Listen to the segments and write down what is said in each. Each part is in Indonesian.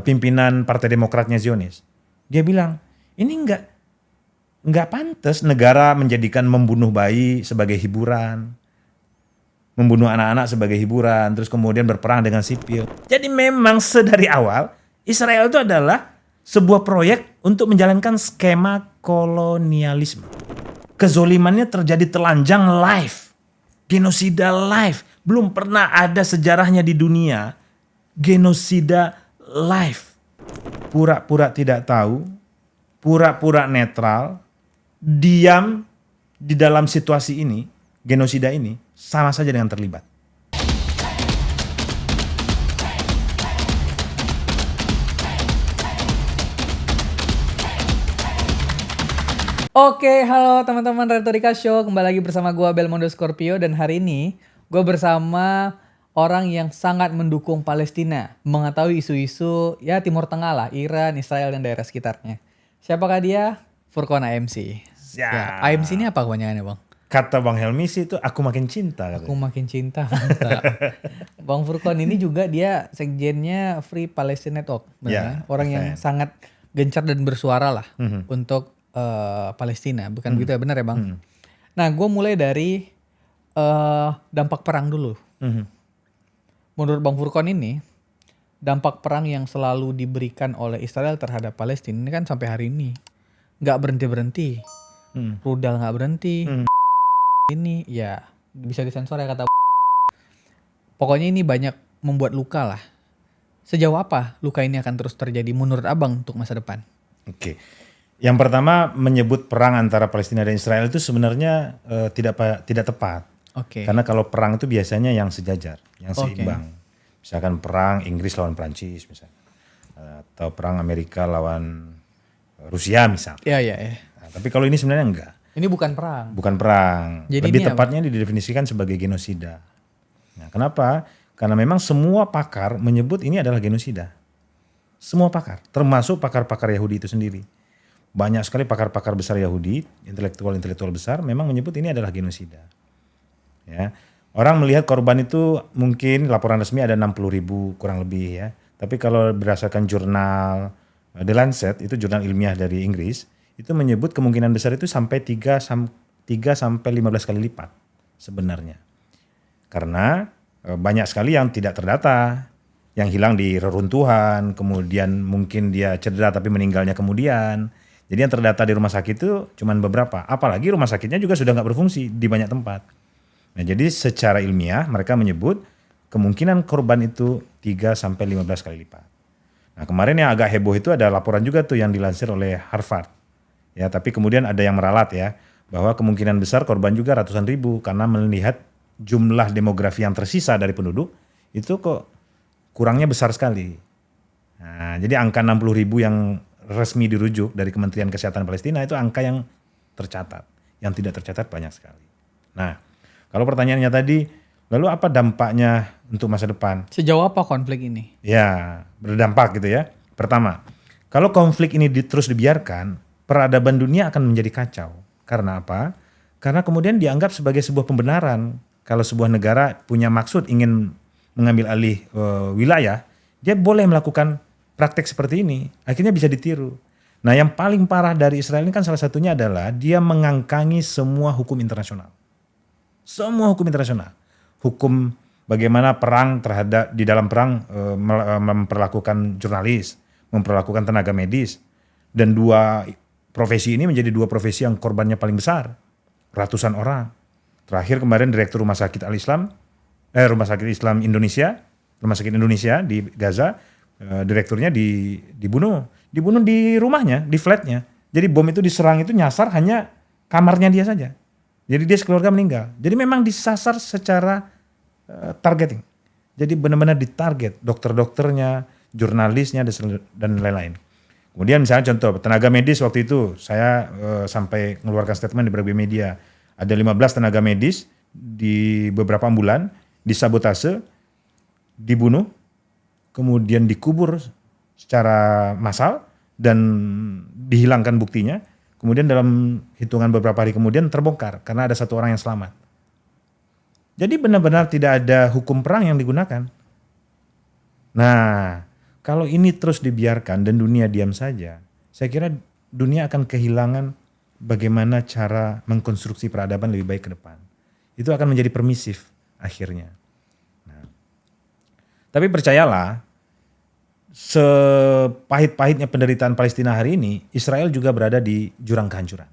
pimpinan Partai Demokratnya Zionis. Dia bilang, ini nggak pantas negara menjadikan membunuh bayi sebagai hiburan, membunuh anak-anak sebagai hiburan, terus kemudian berperang dengan sipil. Jadi memang sedari awal Israel itu adalah sebuah proyek untuk menjalankan skema kolonialisme. Kezolimannya terjadi telanjang live, genosida live. Belum pernah ada sejarahnya di dunia genosida live. Pura-pura tidak tahu, pura-pura netral, diam di dalam situasi ini, genosida ini sama saja dengan terlibat. Oke, halo teman-teman Retorika Show. Kembali lagi bersama gue Belmondo Scorpio. Dan hari ini gue bersama orang yang sangat mendukung Palestina. Mengetahui isu-isu ya Timur Tengah lah, Iran, Israel, dan daerah sekitarnya. Siapakah dia? Furqon AMC. Ya, AMC ini apa kebanyakannya bang? Kata Bang Helmi sih itu aku makin cinta. Aku makin cinta. Mantap. Bang Furqon ini juga dia sekjennya Free Palestine Network. Ya, orang yang sangat gencar dan bersuara lah untuk Palestina. Bukan begitu ya, benar ya bang? Nah gue mulai dari dampak perang dulu. Menurut Bang Furqon ini, dampak perang yang selalu diberikan oleh Israel terhadap Palestina ini kan sampai hari ini nggak berhenti-berhenti. Rudal nggak berhenti. Ini ya bisa disensor ya kata. Pokoknya ini banyak membuat luka lah. Sejauh apa luka ini akan terus terjadi menurut abang untuk masa depan? Oke. Yang pertama, menyebut perang antara Palestina dan Israel itu sebenarnya tidak tepat. Karena kalau perang itu biasanya yang sejajar, yang seimbang. Misalkan perang Inggris lawan Prancis misalnya. Atau perang Amerika lawan Rusia misalnya. Iya. Nah, tapi kalau ini sebenarnya enggak. Ini bukan perang. Bukan perang. Jadi lebih tepatnya didefinisikan sebagai genosida. Nah, kenapa? Karena memang semua pakar menyebut ini adalah genosida. Semua pakar, termasuk pakar-pakar Yahudi itu sendiri. Banyak sekali pakar-pakar besar Yahudi, intelektual besar memang menyebut ini adalah genosida. Ya. Orang melihat korban itu mungkin laporan resmi ada 60.000 kurang lebih ya. Tapi kalau berdasarkan jurnal The Lancet, itu jurnal ilmiah dari Inggris, itu menyebut kemungkinan besar itu sampai 3 sampai 15 kali lipat sebenarnya. Karena banyak sekali yang tidak terdata, yang hilang di reruntuhan, kemudian mungkin dia cedera tapi meninggalnya kemudian. Jadi yang terdata di rumah sakit itu cuma beberapa. Apalagi rumah sakitnya juga sudah nggak berfungsi di banyak tempat. Nah jadi secara ilmiah mereka menyebut kemungkinan korban itu 3 sampai 15 kali lipat. Nah kemarin yang agak heboh itu ada laporan juga tuh yang dilansir oleh Harvard. Ya tapi kemudian ada yang meralat ya. Bahwa kemungkinan besar korban juga ratusan ribu. Karena melihat jumlah demografi yang tersisa dari penduduk itu kok kurangnya besar sekali. Nah jadi angka 60.000 yang resmi dirujuk dari Kementerian Kesehatan Palestina itu angka yang tercatat. Yang tidak tercatat banyak sekali. Nah, kalau pertanyaannya tadi, lalu apa dampaknya untuk masa depan? Sejauh apa konflik ini? Ya, berdampak gitu ya. Pertama, kalau konflik ini terus dibiarkan, peradaban dunia akan menjadi kacau. Karena apa? Karena kemudian dianggap sebagai sebuah pembenaran. Kalau sebuah negara punya maksud ingin mengambil alih wilayah, dia boleh melakukan praktek seperti ini, akhirnya bisa ditiru. Nah yang paling parah dari Israel ini kan salah satunya adalah dia mengangkangi semua hukum internasional. Semua hukum internasional. Hukum bagaimana perang terhadap, di dalam perang memperlakukan jurnalis, memperlakukan tenaga medis. Dan dua profesi ini menjadi dua profesi yang korbannya paling besar. Ratusan orang. Terakhir kemarin Direktur Rumah Sakit Rumah Sakit Islam Indonesia, Rumah Sakit Indonesia di Gaza, direkturnya dibunuh di rumahnya, di flatnya. Jadi bom itu diserang itu nyasar hanya kamarnya dia saja. Jadi dia sekeluarga meninggal. Jadi memang disasar secara targeting. Jadi benar-benar ditarget dokter-dokternya, jurnalisnya dan lain-lain. Kemudian misalnya contoh tenaga medis waktu itu saya sampai mengeluarkan statement di berbagai media. Ada 15 tenaga medis di beberapa ambulan disabotase, dibunuh, kemudian dikubur secara massal dan dihilangkan buktinya. Kemudian dalam hitungan beberapa hari kemudian terbongkar karena ada satu orang yang selamat. Jadi benar-benar tidak ada hukum perang yang digunakan. Nah, Kalau ini terus dibiarkan dan dunia diam saja, saya kira dunia akan kehilangan bagaimana cara mengkonstruksi peradaban lebih baik ke depan. Itu akan menjadi permisif akhirnya. Nah, tapi percayalah, sepahit-pahitnya penderitaan Palestina hari ini, Israel juga berada di jurang kehancuran.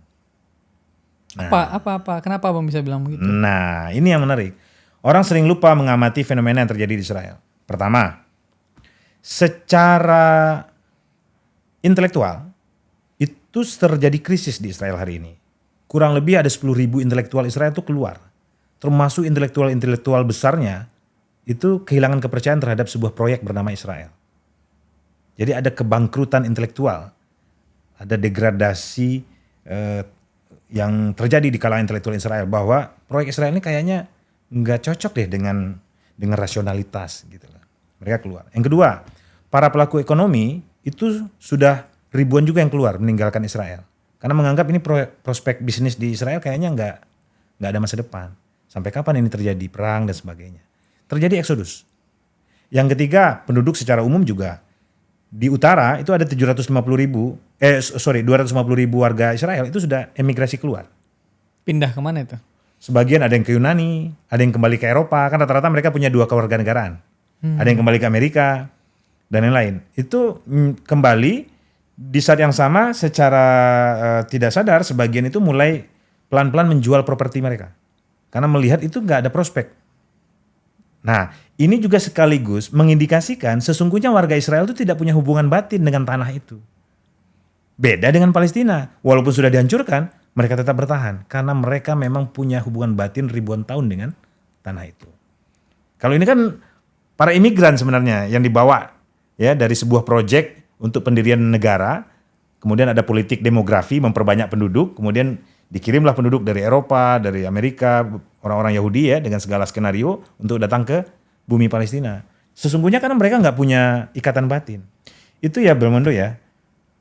Nah, Apa? Kenapa Abang bisa bilang begitu? Nah, ini yang menarik. Orang sering lupa mengamati fenomena yang terjadi di Israel. Pertama, secara intelektual, itu terjadi krisis di Israel hari ini. Kurang lebih ada 10.000 intelektual Israel itu keluar. Termasuk intelektual besarnya, itu kehilangan kepercayaan terhadap sebuah proyek bernama Israel. Jadi ada kebangkrutan intelektual. Ada degradasi yang terjadi di kalangan intelektual Israel. Bahwa proyek Israel ini kayaknya nggak cocok deh dengan rasionalitas gitu. Mereka keluar. Yang kedua, para pelaku ekonomi itu sudah ribuan juga yang keluar meninggalkan Israel. Karena menganggap ini prospek bisnis di Israel kayaknya nggak ada masa depan. Sampai kapan ini terjadi perang dan sebagainya. Terjadi eksodus. Yang ketiga, penduduk secara umum juga di utara itu ada 250.000 warga Israel itu sudah emigrasi keluar. Pindah kemana itu? Sebagian ada yang ke Yunani, ada yang kembali ke Eropa, kan rata-rata mereka punya 2 kewarganegaraan. Ada yang kembali ke Amerika dan lain-lain. Itu kembali di saat yang sama secara tidak sadar sebagian itu mulai pelan-pelan menjual properti mereka. Karena melihat itu nggak ada prospek. Nah, ini juga sekaligus mengindikasikan sesungguhnya warga Israel itu tidak punya hubungan batin dengan tanah itu. Beda dengan Palestina, walaupun sudah dihancurkan, mereka tetap bertahan karena mereka memang punya hubungan batin ribuan tahun dengan tanah itu. Kalau ini kan para imigran sebenarnya yang dibawa ya dari sebuah proyek untuk pendirian negara, kemudian ada politik demografi memperbanyak penduduk, kemudian dikirimlah penduduk dari Eropa, dari Amerika, orang-orang Yahudi ya dengan segala skenario untuk datang ke bumi Palestina. Sesungguhnya karena mereka nggak punya ikatan batin. Itu ya Belmondo ya.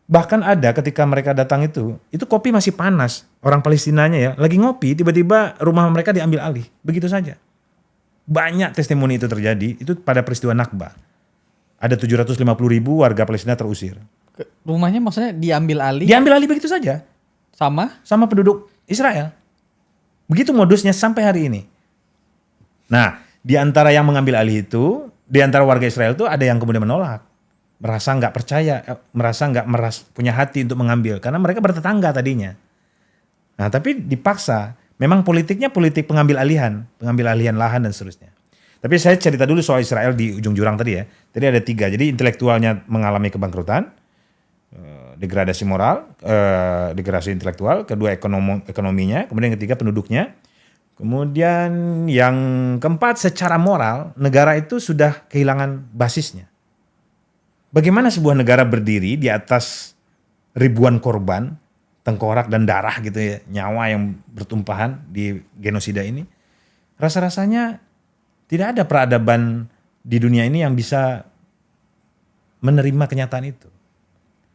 Bahkan ada ketika mereka datang itu kopi masih panas. Orang Palestinanya ya lagi ngopi, tiba-tiba rumah mereka diambil alih. Begitu saja. Banyak testimoni itu terjadi, itu pada peristiwa Nakba. Ada 750.000 warga Palestina terusir. Rumahnya maksudnya diambil alih? Diambil alih begitu saja. Sama Penduduk Israel. Begitu modusnya sampai hari ini. Nah, di antara yang mengambil alih itu, di antara warga Israel itu ada yang kemudian menolak. Merasa nggak percaya, merasa nggak punya hati untuk mengambil. Karena mereka bertetangga tadinya. Nah, tapi dipaksa. Memang politiknya politik pengambil alihan lahan dan seterusnya. Tapi saya cerita dulu soal Israel di ujung jurang tadi ya. Tadi ada 3. Jadi intelektualnya mengalami kebangkrutan, degradasi moral, degradasi intelektual. Kedua ekonominya. Kemudian yang ketiga penduduknya. Kemudian yang keempat secara moral negara itu sudah kehilangan basisnya. Bagaimana sebuah negara berdiri di atas ribuan korban, tengkorak dan darah gitu ya, nyawa yang bertumpahan di genosida ini. Rasa-rasanya tidak ada peradaban di dunia ini yang bisa menerima kenyataan itu.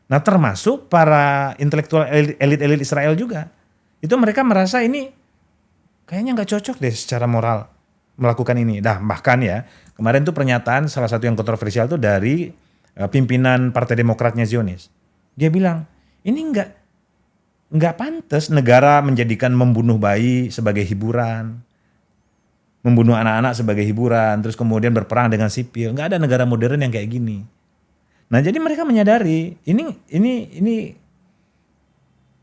Nah, termasuk para intelektual elit-elit Israel juga. Itu mereka merasa ini kayaknya nggak cocok deh secara moral melakukan ini. Nah, bahkan ya, kemarin tuh pernyataan salah satu yang kontroversial tuh dari pimpinan Partai Demokratnya Zionis. Dia bilang, ini nggak pantas negara menjadikan membunuh bayi sebagai hiburan, membunuh anak-anak sebagai hiburan, terus kemudian berperang dengan sipil. Nggak ada negara modern yang kayak gini. Nah, jadi mereka menyadari ini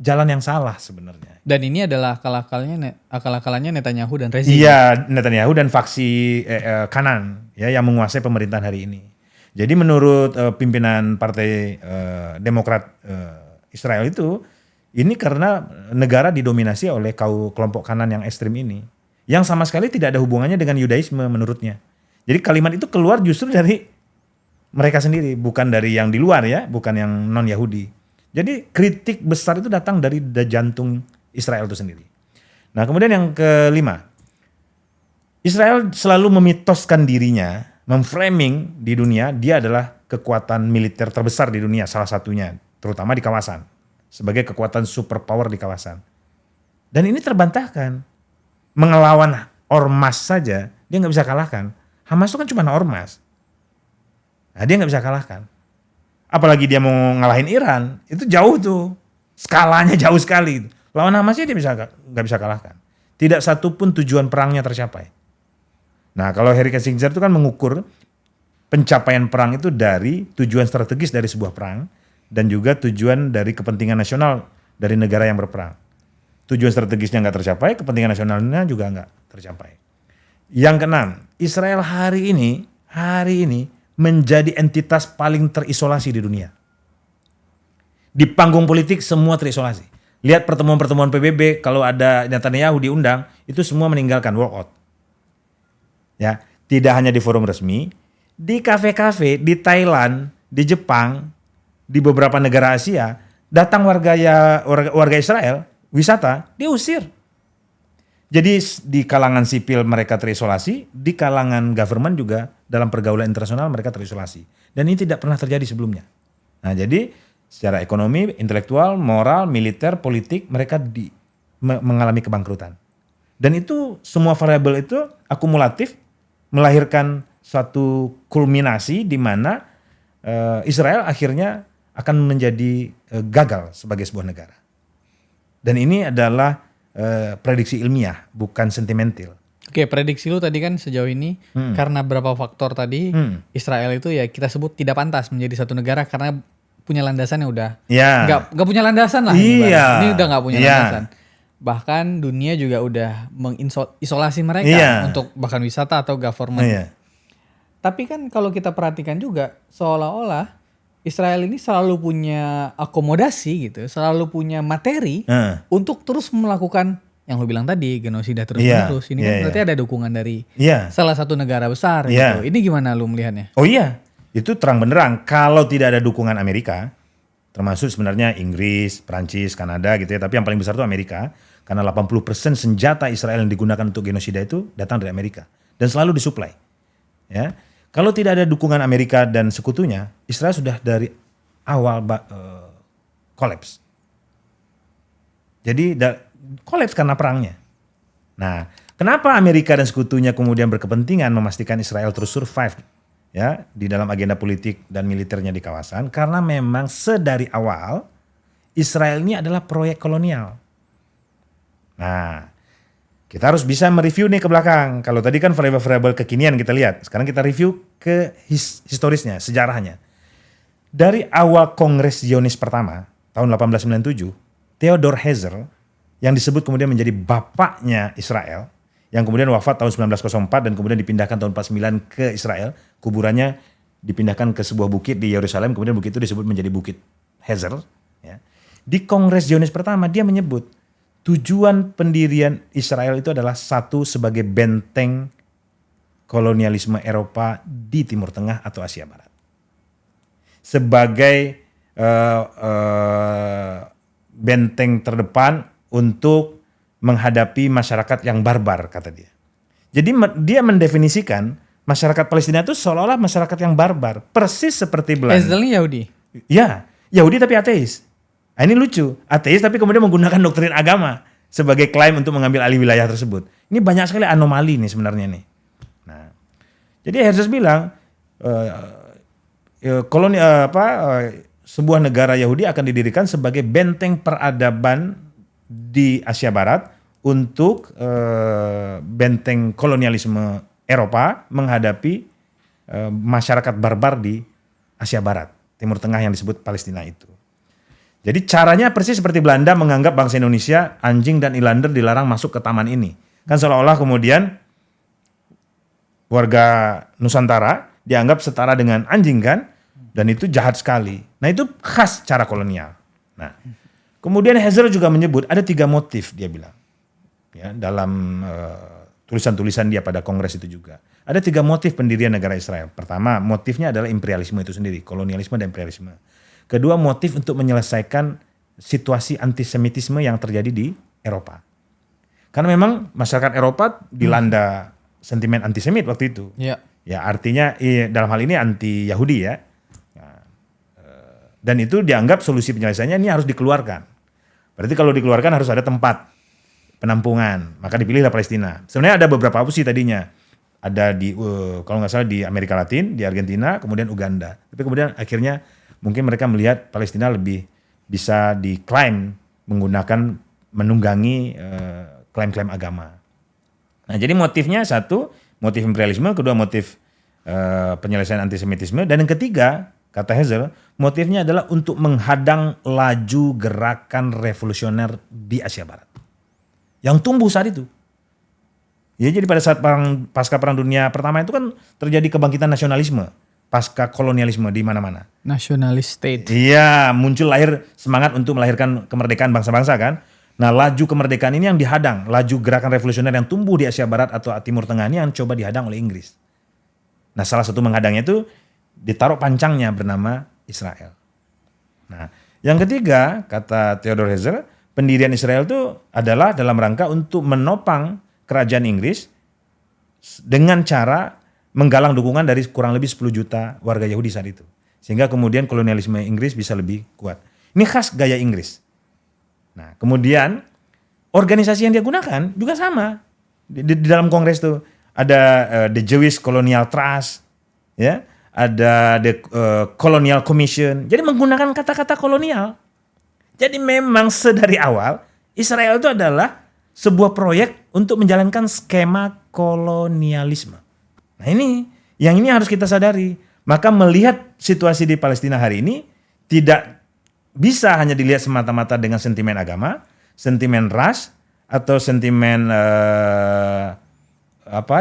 jalan yang salah sebenarnya. Dan ini adalah akal-akalannya Netanyahu dan rezim. Iya, Netanyahu dan faksi kanan ya yang menguasai pemerintahan hari ini. Jadi menurut pimpinan Partai Demokrat Israel itu, ini karena negara didominasi oleh kelompok kanan yang ekstrim ini. Yang sama sekali tidak ada hubungannya dengan Yudaisme menurutnya. Jadi kalimat itu keluar justru dari mereka sendiri, bukan dari yang di luar ya, bukan yang non-Yahudi. Jadi kritik besar itu datang dari jantung Israel itu sendiri. Nah, kemudian yang kelima, Israel selalu memitoskan dirinya, memframing di dunia, dia adalah kekuatan militer terbesar di dunia, salah satunya, terutama di kawasan, sebagai kekuatan superpower di kawasan. Dan ini terbantahkan. Mengelawan ormas saja, dia nggak bisa kalahkan. Hamas itu kan cuma ormas. Nah, dia nggak bisa kalahkan. Apalagi dia mau ngalahin Iran, itu jauh tuh. Skalanya jauh sekali. Lawan Hamasnya dia nggak bisa kalahkan. Tidak satu pun tujuan perangnya tercapai. Nah kalau Henry Kissinger itu kan mengukur pencapaian perang itu dari tujuan strategis dari sebuah perang dan juga tujuan dari kepentingan nasional dari negara yang berperang. Tujuan strategisnya nggak tercapai, kepentingan nasionalnya juga nggak tercapai. Yang keenam, Israel hari ini menjadi entitas paling terisolasi di dunia. Di panggung politik semua terisolasi. Lihat pertemuan-pertemuan PBB, kalau ada Netanyahu diundang, itu semua meninggalkan, walk out. Ya, tidak hanya di forum resmi, di kafe-kafe, di Thailand, di Jepang, di beberapa negara Asia, datang warga Israel, wisata, diusir. Jadi di kalangan sipil mereka terisolasi, di kalangan government juga dalam pergaulan internasional mereka terisolasi. Dan ini tidak pernah terjadi sebelumnya. Nah jadi secara ekonomi, intelektual, moral, militer, politik mereka mengalami kebangkrutan. Dan itu semua variabel itu akumulatif melahirkan suatu kulminasi di mana Israel akhirnya akan menjadi gagal sebagai sebuah negara. Dan ini adalah prediksi ilmiah, bukan sentimental. Oke, prediksi lu tadi kan sejauh ini karena berapa faktor tadi Israel itu ya kita sebut tidak pantas menjadi satu negara karena punya landasan yang udah nggak punya landasan lah. Ini udah nggak punya landasan. Bahkan dunia juga udah mengisolasi mereka untuk bahkan wisata atau government. Tapi kan kalau kita perhatikan juga seolah-olah Israel ini selalu punya akomodasi gitu, selalu punya materi untuk terus melakukan yang lu bilang tadi genosida terus-menerus. Ini kan berarti ada dukungan dari salah satu negara besar gitu. Ini gimana lu melihatnya? Oh iya, itu terang benderang. Kalau tidak ada dukungan Amerika, termasuk sebenarnya Inggris, Prancis, Kanada gitu ya, tapi yang paling besar itu Amerika. Karena 80% senjata Israel yang digunakan untuk genosida itu datang dari Amerika dan selalu disuplai. Ya. Kalau tidak ada dukungan Amerika dan sekutunya, Israel sudah dari awal kolaps. Jadi kolaps karena perangnya. Nah, kenapa Amerika dan sekutunya kemudian berkepentingan memastikan Israel terus survive ya di dalam agenda politik dan militernya di kawasan? Karena memang sedari awal Israel ini adalah proyek kolonial. Nah, kita harus bisa mereview nih ke belakang. Kalau tadi kan variabel-variabel kekinian kita lihat. Sekarang kita review ke historisnya, sejarahnya. Dari awal Kongres Zionis pertama, tahun 1897, Theodor Herzl, yang disebut kemudian menjadi bapaknya Israel, yang kemudian wafat tahun 1904 dan kemudian dipindahkan tahun 49 ke Israel. Kuburannya dipindahkan ke sebuah bukit di Yerusalem, kemudian bukit itu disebut menjadi Bukit Herzl. Ya. Di Kongres Zionis pertama, dia menyebut tujuan pendirian Israel itu adalah satu sebagai benteng kolonialisme Eropa di Timur Tengah atau Asia Barat. Sebagai benteng terdepan untuk menghadapi masyarakat yang barbar, kata dia. Jadi dia mendefinisikan masyarakat Palestina itu seolah-olah masyarakat yang barbar. Persis seperti Belanda. Israel Yahudi? Ya, Yahudi tapi ateis. Nah, ini lucu, ateis tapi kemudian menggunakan doktrin agama sebagai klaim untuk mengambil alih wilayah tersebut. Ini banyak sekali anomali nih sebenarnya nih. Nah, jadi Herzl bilang sebuah negara Yahudi akan didirikan sebagai benteng peradaban di Asia Barat untuk benteng kolonialisme Eropa menghadapi masyarakat barbar di Asia Barat, Timur Tengah yang disebut Palestina itu. Jadi caranya persis seperti Belanda menganggap bangsa Indonesia, anjing dan ilander dilarang masuk ke taman ini. Kan seolah-olah kemudian warga Nusantara dianggap setara dengan anjing kan? Dan itu jahat sekali. Nah itu khas cara kolonial. Nah kemudian Herzl juga menyebut ada 3 motif dia bilang. Ya, dalam tulisan-tulisan dia pada kongres itu juga. Ada 3 motif pendirian negara Israel. Pertama motifnya adalah imperialisme itu sendiri. Kolonialisme dan imperialisme. Kedua, motif untuk menyelesaikan situasi antisemitisme yang terjadi di Eropa. Karena memang masyarakat Eropa dilanda sentimen antisemit waktu itu. Ya artinya dalam hal ini anti Yahudi ya. Dan itu dianggap solusi penyelesaiannya ini harus dikeluarkan. Berarti kalau dikeluarkan harus ada tempat penampungan. Maka dipilihlah Palestina. Sebenarnya ada beberapa opsi tadinya. Ada di kalau nggak salah di Amerika Latin, di Argentina, kemudian Uganda. Tapi kemudian akhirnya mungkin mereka melihat Palestina lebih bisa diklaim menggunakan menunggangi klaim-klaim agama. Nah, jadi motifnya satu, motif imperialisme, kedua motif penyelesaian antisemitisme, dan yang ketiga, kata Herzl, motifnya adalah untuk menghadang laju gerakan revolusioner di Asia Barat yang tumbuh saat itu. Ya, jadi pada saat pasca Perang Dunia Pertama itu kan terjadi kebangkitan nasionalisme, pasca kolonialisme di mana-mana. Nationalist state. Iya, muncul lahir semangat untuk melahirkan kemerdekaan bangsa-bangsa kan. Nah, laju kemerdekaan ini yang dihadang, laju gerakan revolusioner yang tumbuh di Asia Barat atau Timur Tengah ini yang coba dihadang oleh Inggris. Nah, salah satu menghadangnya itu ditaruh pancangnya bernama Israel. Nah, yang ketiga, kata Theodor Herzl, pendirian Israel itu adalah dalam rangka untuk menopang kerajaan Inggris dengan cara menggalang dukungan dari kurang lebih 10 juta warga Yahudi saat itu. Sehingga kemudian kolonialisme Inggris bisa lebih kuat. Ini khas gaya Inggris. Nah, kemudian organisasi yang dia gunakan juga sama. Di dalam kongres itu ada the Jewish Colonial Trust, ya, ada the Colonial Commission. Jadi menggunakan kata-kata kolonial. Jadi memang sedari awal Israel itu adalah sebuah proyek untuk menjalankan skema kolonialisme. Nah, ini harus kita sadari. Maka melihat situasi di Palestina hari ini tidak bisa hanya dilihat semata-mata dengan sentimen agama, sentimen ras, atau sentimen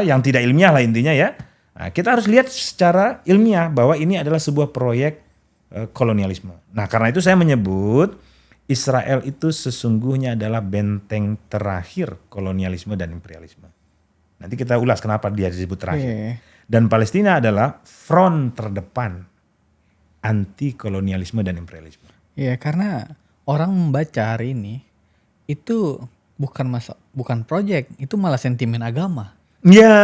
yang tidak ilmiah lah intinya ya. Nah, kita harus lihat secara ilmiah bahwa ini adalah sebuah proyek kolonialisme. Nah, karena itu saya menyebut Israel itu sesungguhnya adalah benteng terakhir kolonialisme dan imperialisme. Nanti kita ulas kenapa dia disebut terakhir. Dan Palestina adalah front terdepan anti kolonialisme dan imperialisme. Iya, karena orang membaca hari ini itu bukan proyek, itu malah sentimen agama. Iya.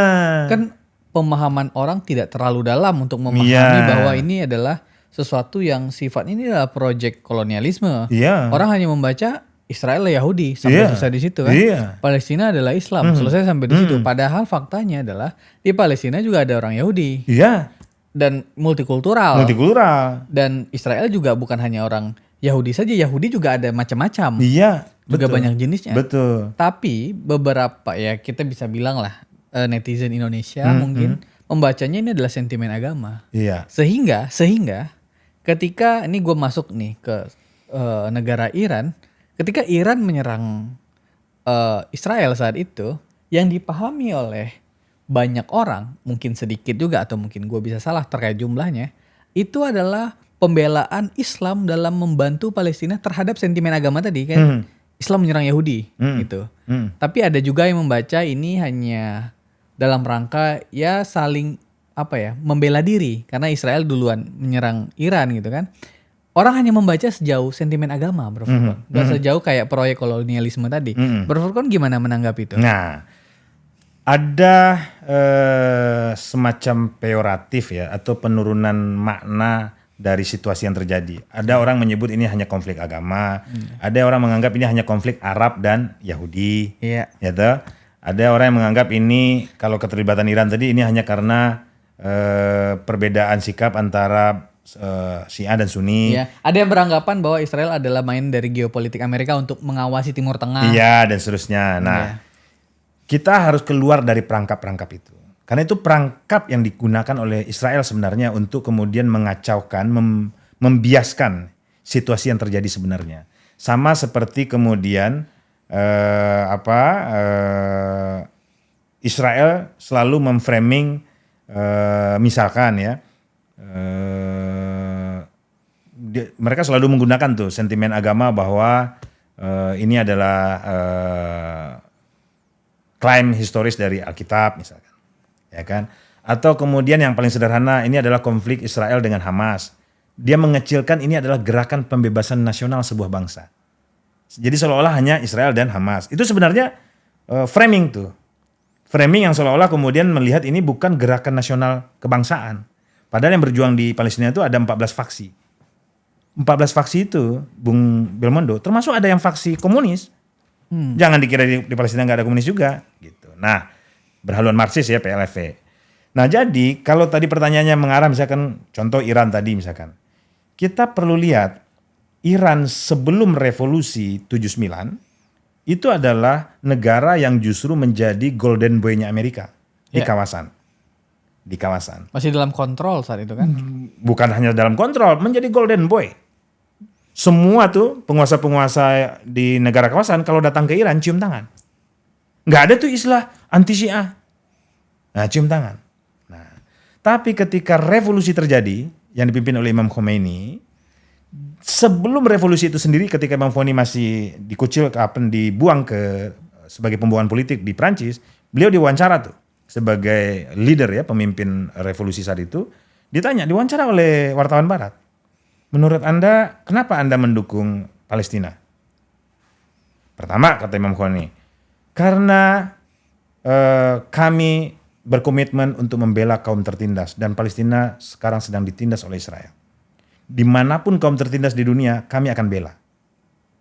Kan pemahaman orang tidak terlalu dalam untuk memahami bahwa ini adalah sesuatu yang sifatnya ini adalah proyek kolonialisme. Iya. Orang hanya membaca Israel Yahudi sampai selesai di situ kan. Palestina adalah Islam, selesai sampai di situ. Padahal faktanya adalah di Palestina juga ada orang Yahudi. Iya. Dan multikultural. Dan Israel juga bukan hanya orang Yahudi saja, Yahudi juga ada macam-macam. Iya, juga banyak jenisnya. Betul. Tapi beberapa ya kita bisa bilang lah netizen Indonesia mungkin membacanya ini adalah sentimen agama. Iya. Sehingga ketika ini gue masuk nih ke negara Iran, ketika Iran menyerang Israel saat itu, yang dipahami oleh banyak orang, mungkin sedikit juga atau mungkin gue bisa salah terkait jumlahnya, itu adalah pembelaan Islam dalam membantu Palestina terhadap sentimen agama tadi kan. Islam menyerang Yahudi gitu. Tapi ada juga yang membaca ini hanya dalam rangka ya saling membela diri karena Israel duluan menyerang Iran gitu kan. Orang hanya membaca sejauh sentimen agama, Bro Furqon. Gak sejauh kayak proyek kolonialisme tadi. Bro Furqon gimana menanggapi itu? Nah, ada semacam peyoratif ya atau penurunan makna dari situasi yang terjadi. Ada orang menyebut ini hanya konflik agama, ada orang menganggap ini hanya konflik Arab dan Yahudi. Iya. Gitu. Ada orang yang menganggap ini kalau keterlibatan Iran tadi ini hanya karena perbedaan sikap antara Syiah dan Sunni. Iya. Ada yang beranggapan bahwa Israel adalah main dari geopolitik Amerika untuk mengawasi Timur Tengah. Iya, dan seterusnya. Nah, kita harus keluar dari perangkap-perangkap itu. Karena itu perangkap yang digunakan oleh Israel sebenarnya untuk kemudian mengacaukan, membiaskan situasi yang terjadi sebenarnya. Sama seperti kemudian Israel selalu memframing misalkan ya, mereka selalu menggunakan tuh sentimen agama bahwa ini adalah klaim historis dari Alkitab misalkan. Ya kan? Atau kemudian yang paling sederhana ini adalah konflik Israel dengan Hamas. Dia mengecilkan ini adalah gerakan pembebasan nasional sebuah bangsa. Jadi seolah-olah hanya Israel dan Hamas. Itu sebenarnya framing tuh. Framing yang seolah-olah kemudian melihat ini bukan gerakan nasional kebangsaan. Padahal yang berjuang di Palestina itu ada 14 faksi. 14 faksi itu, Bung Belmondo, termasuk ada yang faksi komunis. Jangan dikira di Palestina nggak ada komunis juga. Gitu. Nah, berhaluan Marxis ya PLFV. Nah jadi kalau tadi pertanyaannya mengarah misalkan contoh Iran tadi misalkan. kita perlu lihat Iran sebelum revolusi 79 itu adalah negara yang justru menjadi golden boy-nya Amerika di kawasan. Di kawasan. Masih dalam kontrol saat itu kan? Bukan hanya dalam kontrol, menjadi golden boy. Semua tuh penguasa-penguasa di negara kawasan kalau datang ke Iran cium tangan. Nggak ada tuh istilah anti Syiah. Nah, cium tangan. Nah, tapi ketika revolusi terjadi yang dipimpin oleh Imam Khomeini, sebelum revolusi itu sendiri ketika Imam Khomeini masih dibuang ke sebagai pembuangan politik di Prancis, beliau diwawancara tuh sebagai leader ya, pemimpin revolusi saat itu, diwawancara oleh wartawan barat. Menurut Anda, kenapa Anda mendukung Palestina? Pertama, kata Imam Khomeini, karena kami berkomitmen untuk membela kaum tertindas dan Palestina sekarang sedang ditindas oleh Israel. Dimanapun kaum tertindas di dunia, kami akan bela.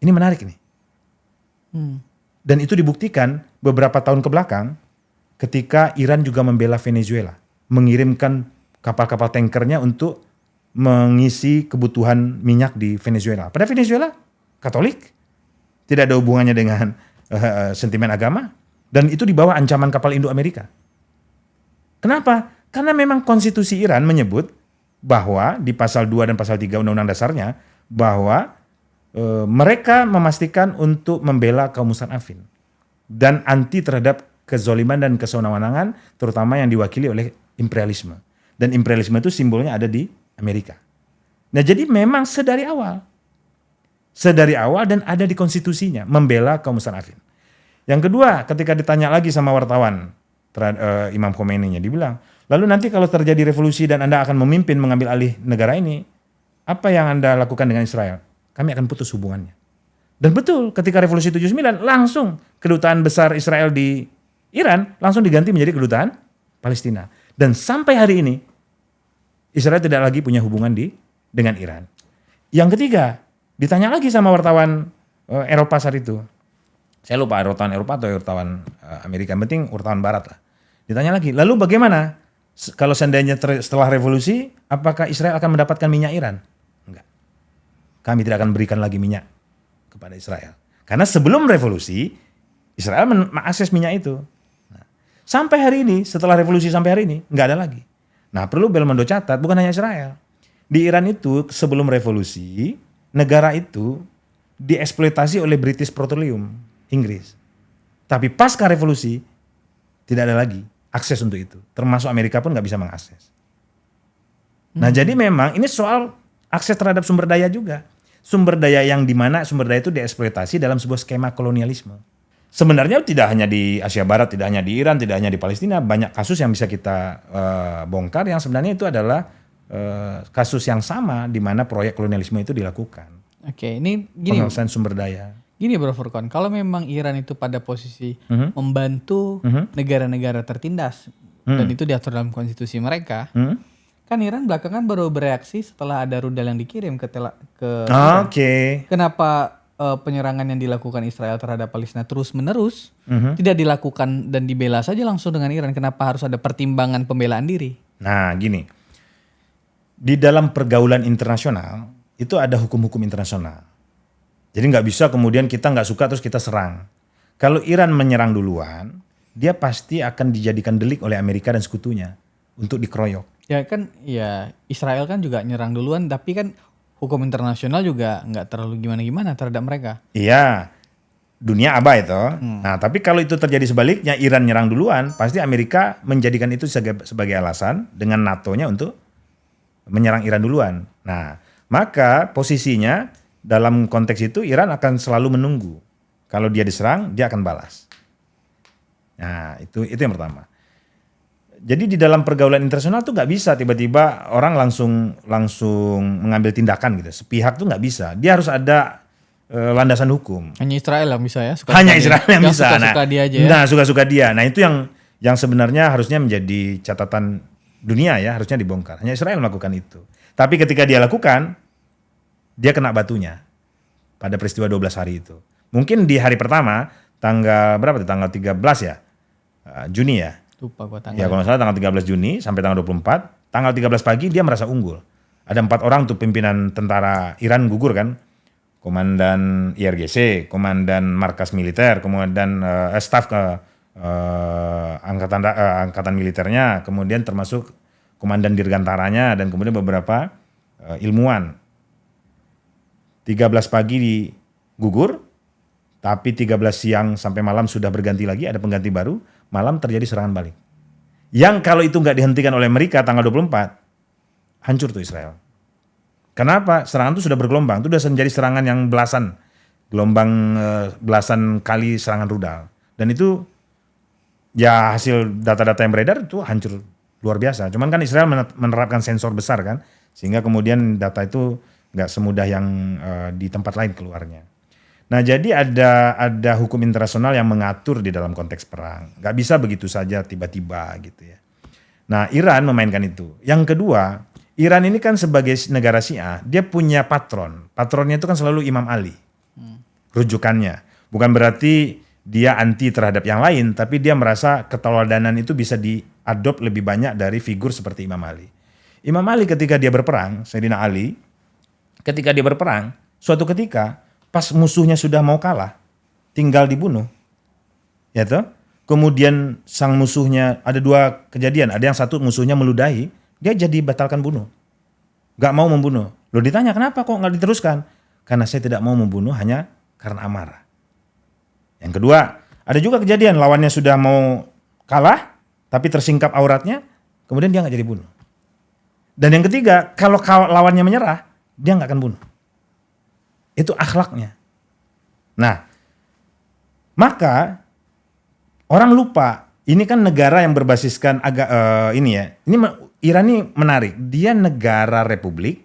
Ini menarik nih. Dan itu dibuktikan beberapa tahun ke belakang ketika Iran juga membela Venezuela. Mengirimkan kapal-kapal tankernya untuk mengisi kebutuhan minyak di Venezuela. Pada Venezuela, Katolik. Tidak ada hubungannya dengan sentimen agama. Dan itu di bawah ancaman kapal Indo-Amerika. Kenapa? Karena memang konstitusi Iran menyebut bahwa di pasal 2 dan pasal 3 undang-undang dasarnya bahwa mereka memastikan untuk membela kaum mustad'afin dan anti terhadap kezoliman dan kesewenang-wenangan terutama yang diwakili oleh imperialisme. Dan imperialisme itu simbolnya ada di Amerika. Nah, jadi memang sedari awal dan ada di konstitusinya membela kaum mustad'afin. Yang kedua, ketika ditanya lagi sama wartawan Imam Khomeini-nya dibilang, lalu nanti kalau terjadi revolusi dan Anda akan memimpin mengambil alih negara ini, apa yang Anda lakukan dengan Israel? Kami akan putus hubungannya. Dan betul, ketika revolusi 79 langsung kedutaan besar Israel di Iran langsung diganti menjadi kedutaan Palestina. Dan sampai hari ini Israel tidak lagi punya hubungan dengan Iran. Yang ketiga, ditanya lagi sama wartawan Eropa saat itu. Saya lupa wartawan Eropa atau wartawan Amerika, yang penting wartawan Barat lah. Ditanya lagi, lalu bagaimana kalau seandainya setelah revolusi, apakah Israel akan mendapatkan minyak Iran? Enggak. Kami tidak akan berikan lagi minyak kepada Israel. Karena sebelum revolusi, Israel mengakses minyak itu. Nah, sampai hari ini, setelah revolusi sampai hari ini, enggak ada lagi. Nah, perlu Belmondo catat, bukan hanya Israel. Di Iran itu, sebelum revolusi, negara itu dieksploitasi oleh British Petroleum, Inggris. Tapi pasca revolusi, tidak ada lagi akses untuk itu. Termasuk Amerika pun nggak bisa mengakses. Nah, jadi memang ini soal akses terhadap sumber daya juga. Sumber daya yang dimana sumber daya itu dieksploitasi dalam sebuah skema kolonialisme. Sebenarnya tidak hanya di Asia Barat, tidak hanya di Iran, tidak hanya di Palestina. Banyak kasus yang bisa kita bongkar yang sebenarnya itu adalah kasus yang sama di mana proyek kolonialisme itu dilakukan. Oke, ini gini. Pengawasan sumber daya. Gini Bro Furqan, kalau memang Iran itu pada posisi membantu negara-negara tertindas dan itu diatur dalam konstitusi mereka, kan Iran belakangan baru bereaksi setelah ada rudal yang dikirim ke Iran. Kenapa penyerangan yang dilakukan Israel terhadap Palestina terus-menerus tidak dilakukan dan dibela saja langsung dengan Iran? Kenapa harus ada pertimbangan pembelaan diri? Nah, gini. Di dalam pergaulan internasional itu ada hukum-hukum internasional. Jadi nggak bisa kemudian kita nggak suka terus kita serang. Kalau Iran menyerang duluan, dia pasti akan dijadikan delik oleh Amerika dan sekutunya untuk dikeroyok. Ya kan, ya Israel kan juga nyerang duluan, tapi kan hukum internasional juga nggak terlalu gimana-gimana terhadap mereka. Iya, dunia abai itu. Nah, tapi kalau itu terjadi sebaliknya, Iran nyerang duluan, pasti Amerika menjadikan itu sebagai alasan dengan NATO-nya untuk menyerang Iran duluan. Nah, maka posisinya dalam konteks itu Iran akan selalu menunggu. Kalau dia diserang, dia akan balas. Nah, itu yang pertama. Jadi di dalam pergaulan internasional tuh nggak bisa tiba-tiba orang langsung mengambil tindakan gitu. Sepihak tuh nggak bisa. Dia harus ada landasan hukum. Hanya Israel yang bisa ya. Hanya Israel yang bisa. Suka-suka dia aja ya. Nah, suka-suka dia. Nah, itu yang sebenarnya harusnya menjadi catatan dunia ya, harusnya dibongkar. Hanya Israel melakukan itu. Tapi ketika dia lakukan, dia kena batunya pada peristiwa 12 hari itu. Mungkin di hari pertama, tanggal berapa tuh? Tanggal 13 ya? Juni ya? Lupa gua tanggal. Ya kalau nggak salah tanggal 13 Juni sampai tanggal 24. Tanggal 13 pagi dia merasa unggul. Ada 4 orang tuh pimpinan tentara Iran gugur kan. Komandan IRGC, komandan markas militer, komandan staf angkatan militernya, kemudian termasuk komandan dirgantaranya, dan kemudian beberapa ilmuwan. 13 pagi gugur, tapi 13 siang sampai malam sudah berganti lagi, ada pengganti baru, malam terjadi serangan balik. Yang kalau itu nggak dihentikan oleh Amerika tanggal 24, hancur tuh Israel. Kenapa? Serangan itu sudah bergelombang, itu sudah menjadi serangan yang belasan, gelombang belasan kali serangan rudal. Dan itu ya hasil data-data yang beredar itu hancur luar biasa. Cuman kan Israel menerapkan sensor besar kan, sehingga kemudian data itu nggak semudah yang di tempat lain keluarnya. Nah jadi ada hukum internasional yang mengatur di dalam konteks perang. Nggak bisa begitu saja tiba-tiba gitu ya. Nah Iran memainkan itu. Yang kedua, Iran ini kan sebagai negara Syiah, dia punya patron. Patronnya itu kan selalu Imam Ali. Rujukannya. Bukan berarti dia anti terhadap yang lain, tapi dia merasa keteladanan itu bisa diadop lebih banyak dari figur seperti Imam Ali. Imam Ali ketika dia berperang, Sayyidina Ali, ketika dia berperang, suatu ketika pas musuhnya sudah mau kalah, tinggal dibunuh. Ya toh? Kemudian sang musuhnya, ada 2 kejadian, ada yang satu musuhnya meludahi, dia jadi batalkan bunuh. Gak mau membunuh. Loh ditanya kenapa kok gak diteruskan? Karena saya tidak mau membunuh hanya karena amarah. Yang kedua, ada juga kejadian lawannya sudah mau kalah, tapi tersingkap auratnya, kemudian dia gak jadi bunuh. Dan yang ketiga, kalau lawannya menyerah, dia gak akan bunuh. Itu akhlaknya. Nah, maka orang lupa, ini kan negara yang berbasiskan ini ya. Ini Iran ini menarik. Dia negara republik,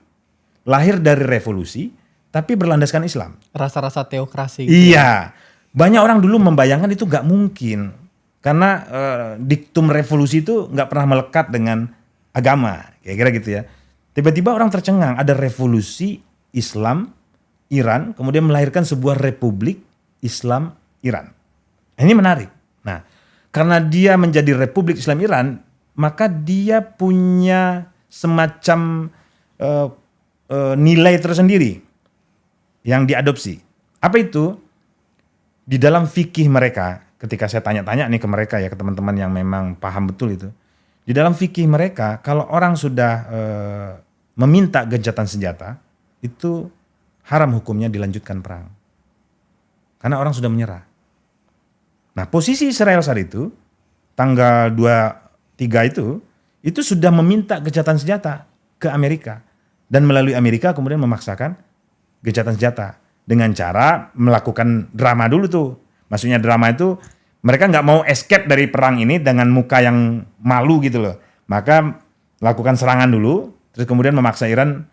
lahir dari revolusi, tapi berlandaskan Islam. Rasa-rasa teokrasi. Gitu. Iya. Banyak orang dulu membayangkan itu gak mungkin. Karena diktum revolusi itu gak pernah melekat dengan agama. Kira-kira gitu ya. Tiba-tiba orang tercengang. Ada revolusi Islam Iran, kemudian melahirkan sebuah republik Islam Iran. Ini menarik. Nah, karena dia menjadi republik Islam Iran, maka dia punya semacam nilai tersendiri yang diadopsi. Apa itu? Di dalam fikih mereka, ketika saya tanya-tanya nih ke mereka ya, ke teman-teman yang memang paham betul itu. Di dalam fikih mereka, kalau orang sudah meminta gencatan senjata, itu haram hukumnya dilanjutkan perang. Karena orang sudah menyerah. Nah posisi Israel saat itu, tanggal 23 itu sudah meminta gencatan senjata ke Amerika. Dan melalui Amerika kemudian memaksakan gencatan senjata. Dengan cara melakukan drama dulu tuh. Maksudnya drama itu mereka nggak mau escape dari perang ini dengan muka yang malu gitu loh. Maka lakukan serangan dulu, terus kemudian memaksa Iran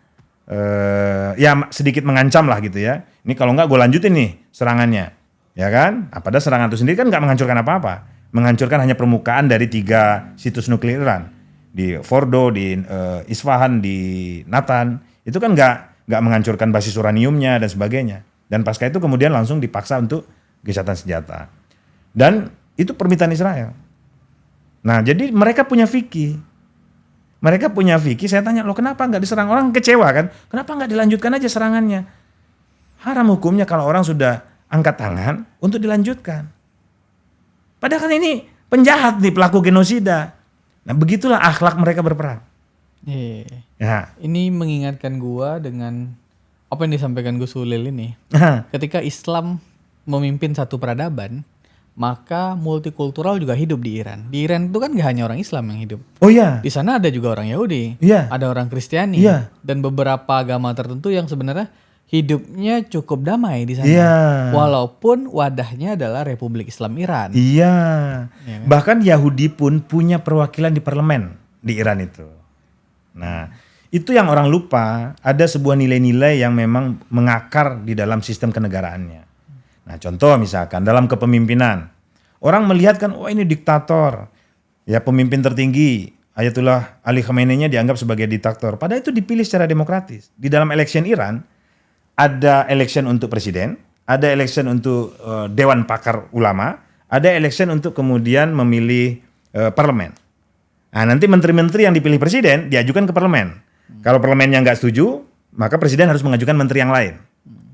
ya sedikit mengancam lah gitu ya. Ini kalau nggak gue lanjutin nih serangannya, ya kan? Nah, padahal serangan itu sendiri kan nggak menghancurkan apa-apa, menghancurkan hanya permukaan dari 3 situs nuklir Iran di Fordo, di Isfahan, di Natan. Itu kan nggak menghancurkan basis uraniumnya dan sebagainya. Dan pasca itu kemudian langsung dipaksa untuk gencatan senjata. Dan itu permintaan Israel. Nah jadi mereka punya fikih. Mereka punya fikih, saya tanya, loh kenapa nggak diserang? Orang kecewa kan, kenapa nggak dilanjutkan aja serangannya? Haram hukumnya kalau orang sudah angkat tangan untuk dilanjutkan. Padahal kan ini penjahat nih, pelaku genosida. Nah begitulah akhlak mereka berperang. Ya. Ini mengingatkan gua dengan apa yang disampaikan Gus Ulil ini. Ketika Islam memimpin satu peradaban, maka multikultural juga hidup di Iran. Di Iran itu kan gak hanya orang Islam yang hidup. Oh iya. Di sana ada juga orang Yahudi. Iya. Ada orang Kristiani. Iya. Dan beberapa agama tertentu yang sebenarnya hidupnya cukup damai di sana. Iya. Walaupun wadahnya adalah Republik Islam Iran. Iya. Ya kan? Bahkan Yahudi pun punya perwakilan di parlemen di Iran itu. Nah, itu yang orang lupa. Ada sebuah nilai-nilai yang memang mengakar di dalam sistem kenegaraannya. Nah contoh misalkan dalam kepemimpinan, orang melihat kan, oh ini diktator, ya pemimpin tertinggi, Ayatullah Ali Khamenei-nya dianggap sebagai diktator. Padahal itu dipilih secara demokratis. Di dalam election Iran, ada election untuk presiden, ada election untuk Dewan Pakar Ulama, ada election untuk kemudian memilih parlemen. Nah nanti menteri-menteri yang dipilih presiden diajukan ke parlemen. Kalau parlemennya nggak setuju, maka presiden harus mengajukan menteri yang lain.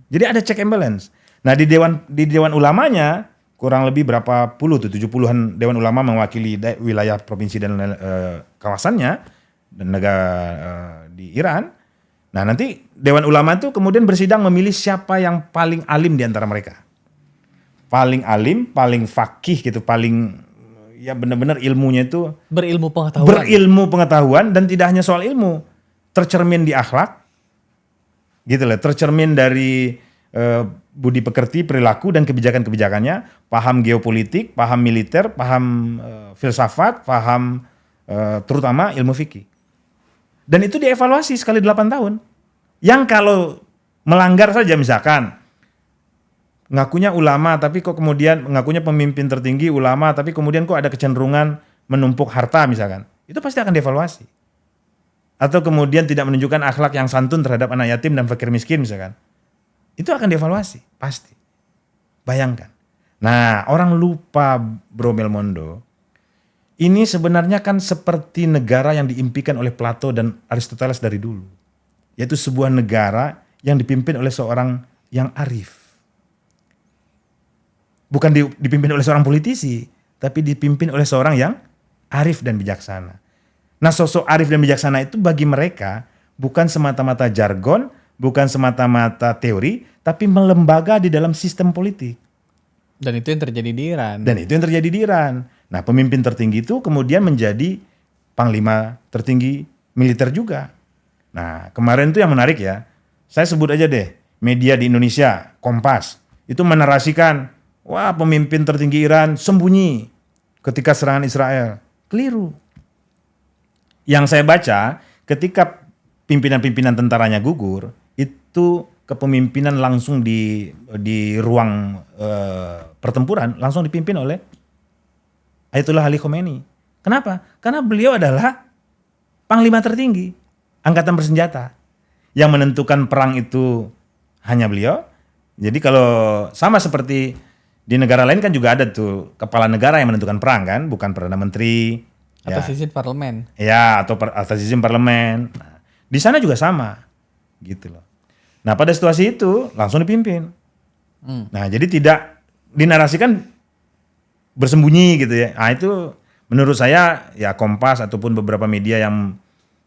Jadi ada check and balance. Nah di dewan ulamanya kurang lebih berapa puluh tuh 70-an dewan ulama mewakili wilayah provinsi dan kawasannya dan negara di Iran. Nah nanti dewan ulama itu kemudian bersidang memilih siapa yang paling alim di antara mereka. Paling alim, paling fakih gitu, paling ya benar-benar ilmunya itu Berilmu pengetahuan dan tidak hanya soal ilmu, tercermin di akhlak, gitu loh, tercermin dari budi pekerti, perilaku dan kebijakan-kebijakannya, paham geopolitik, paham militer, paham filsafat, paham terutama ilmu fikih. Dan itu dievaluasi sekali 8 tahun. Yang kalau melanggar saja misalkan, ngakunya ulama tapi kok kemudian ngakunya pemimpin tertinggi ulama tapi kemudian kok ada kecenderungan menumpuk harta misalkan, itu pasti akan dievaluasi. Atau kemudian tidak menunjukkan akhlak yang santun terhadap anak yatim dan fakir miskin misalkan, itu akan dievaluasi pasti. Bayangkan. Nah orang lupa Bro Belmondo, ini sebenarnya kan seperti negara yang diimpikan oleh Plato dan Aristoteles dari dulu, yaitu sebuah negara yang dipimpin oleh seorang yang arif. Bukan dipimpin oleh seorang politisi, tapi dipimpin oleh seorang yang arif dan bijaksana. Nah sosok arif dan bijaksana itu bagi mereka bukan semata-mata jargon, bukan semata-mata teori, tapi melembaga di dalam sistem politik. Dan itu yang terjadi di Iran. Nah pemimpin tertinggi itu kemudian menjadi panglima tertinggi militer juga. Nah kemarin itu yang menarik ya, saya sebut aja deh, media di Indonesia, Kompas, itu menarasikan, wah pemimpin tertinggi Iran sembunyi ketika serangan Israel. Keliru. Yang saya baca ketika pimpinan-pimpinan tentaranya gugur, itu kepemimpinan langsung di ruang pertempuran langsung dipimpin oleh Ayatollah Ali Khomeini. Kenapa? Karena beliau adalah panglima tertinggi angkatan bersenjata. Yang menentukan perang itu hanya beliau. Jadi kalau sama seperti di negara lain kan juga ada tuh kepala negara yang menentukan perang kan, bukan Perdana Menteri. atas izin parlemen. Ya, atau atas izin parlemen. Nah, di sana juga sama, gitu loh. Nah pada situasi itu langsung dipimpin. Nah jadi tidak dinarasikan bersembunyi gitu ya. Nah itu menurut saya ya Kompas ataupun beberapa media yang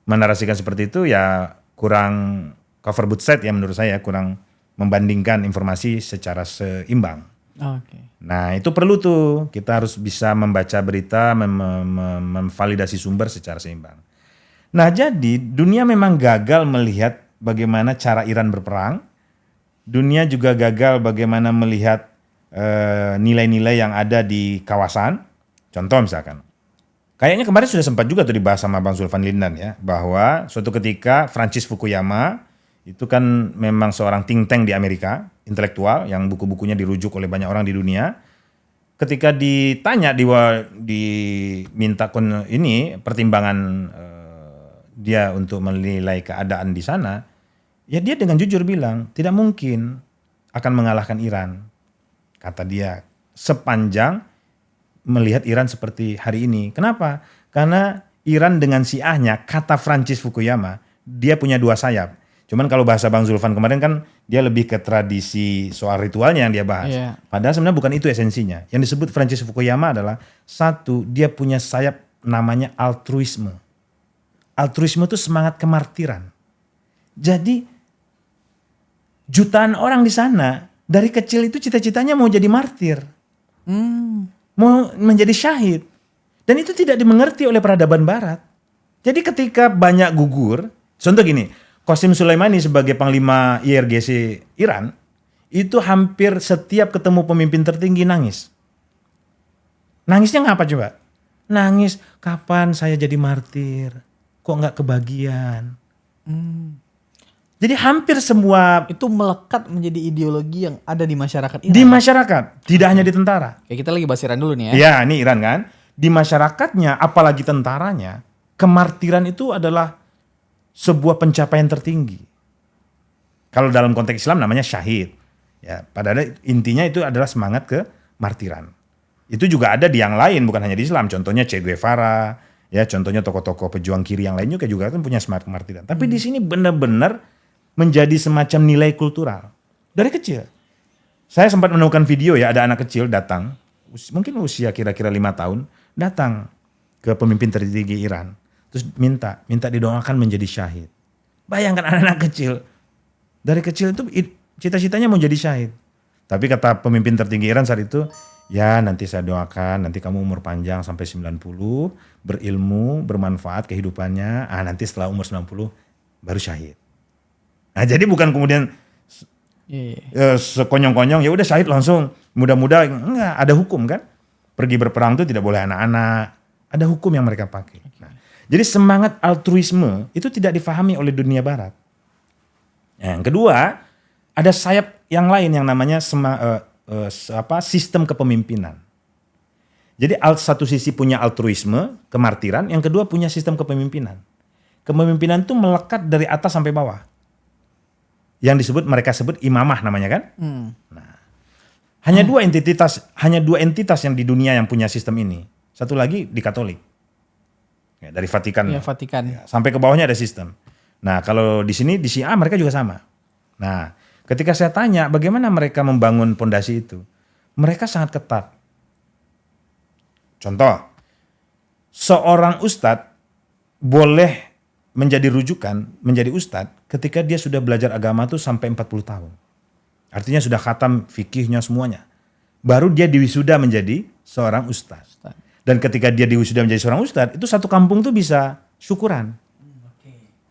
menarasikan seperti itu ya kurang cover both side ya menurut saya, kurang membandingkan informasi secara seimbang. Okay. Nah itu perlu tuh, kita harus bisa membaca berita, memvalidasi sumber secara seimbang. Nah jadi dunia memang gagal melihat bagaimana cara Iran berperang. Dunia juga gagal bagaimana melihat nilai-nilai yang ada di kawasan. Contoh misalkan, kayaknya kemarin sudah sempat juga tuh dibahas sama Bang Zulfan Lindan ya, bahwa suatu ketika Francis Fukuyama itu kan memang seorang think tank di Amerika, intelektual yang buku-bukunya dirujuk oleh banyak orang di dunia. Ketika ditanya diminta pertimbangan dia untuk menilai keadaan di sana, ya dia dengan jujur bilang tidak mungkin akan mengalahkan Iran, kata dia, sepanjang melihat Iran seperti hari ini. Kenapa? Karena Iran dengan Syiahnya, kata Francis Fukuyama, dia punya dua sayap. Cuman kalau bahasa Bang Zulfan kemarin kan dia lebih ke tradisi soal ritualnya yang dia bahas. Yeah. Padahal sebenarnya bukan itu esensinya. Yang disebut Francis Fukuyama adalah satu, dia punya sayap namanya altruisme. Altruisme itu semangat kemartiran. Jadi jutaan orang di sana dari kecil itu cita-citanya mau jadi martir. Mau menjadi syahid. Dan itu tidak dimengerti oleh peradaban barat. Jadi ketika banyak gugur, contoh gini, Qasim Sulaimani sebagai panglima IRGC Iran, itu hampir setiap ketemu pemimpin tertinggi nangis. Nangisnya ngapa coba? Nangis, kapan saya jadi martir? Kok nggak kebagian? Jadi hampir semua itu melekat menjadi ideologi yang ada di masyarakat Iran. Di masyarakat, tidak hanya di tentara. Kayak kita lagi bahas Iran dulu nih ya. Ya, ini Iran kan. Di masyarakatnya, apalagi tentaranya, kemartiran itu adalah sebuah pencapaian tertinggi. Kalau dalam konteks Islam namanya syahid. Ya, padahal intinya itu adalah semangat kemartiran. Itu juga ada di yang lain, bukan hanya di Islam. Contohnya Che Guevara, Ya contohnya tokoh-tokoh pejuang kiri yang lain juga kan punya semangat kemartiran. Tapi di sini benar-benar menjadi semacam nilai kultural dari kecil. Saya sempat menemukan video ya, ada anak kecil datang, mungkin usia kira-kira 5 tahun, datang ke pemimpin tertinggi Iran, terus minta didoakan menjadi syahid. Bayangkan anak-anak kecil, dari kecil itu cita-citanya mau jadi syahid. Tapi kata pemimpin tertinggi Iran saat itu, ya nanti saya doakan, nanti kamu umur panjang sampai 90, berilmu, bermanfaat kehidupannya, nanti setelah umur 90 baru syahid. Nah jadi bukan kemudian sekonyong-konyong, ya udah syahid langsung, mudah-mudah, enggak, ada hukum kan. Pergi berperang itu tidak boleh anak-anak, ada hukum yang mereka pakai. Nah, jadi semangat altruisme itu tidak difahami oleh dunia barat. Yang kedua, ada sayap yang lain yang namanya sistem kepemimpinan. Jadi satu sisi punya altruisme, kemartiran, yang kedua punya sistem kepemimpinan. Kepemimpinan itu melekat dari atas sampai bawah. Yang mereka sebut imamah namanya kan? Nah, hanya dua entitas yang di dunia yang punya sistem ini. Satu lagi di Katolik. Ya, dari Vatikan. Ya, Vatikan. Ya, sampai ke bawahnya ada sistem. Nah, kalau di sini di Syiah mereka juga sama. Nah, ketika saya tanya bagaimana mereka membangun pondasi itu, mereka sangat ketat. Contoh, seorang ustadz boleh menjadi rujukan, menjadi ustadz ketika dia sudah belajar agama tuh sampai 40 tahun. Artinya sudah khatam fikihnya semuanya. Baru dia diwisuda menjadi seorang ustadz. Dan ketika dia diwisuda menjadi seorang ustadz, itu satu kampung tuh bisa syukuran.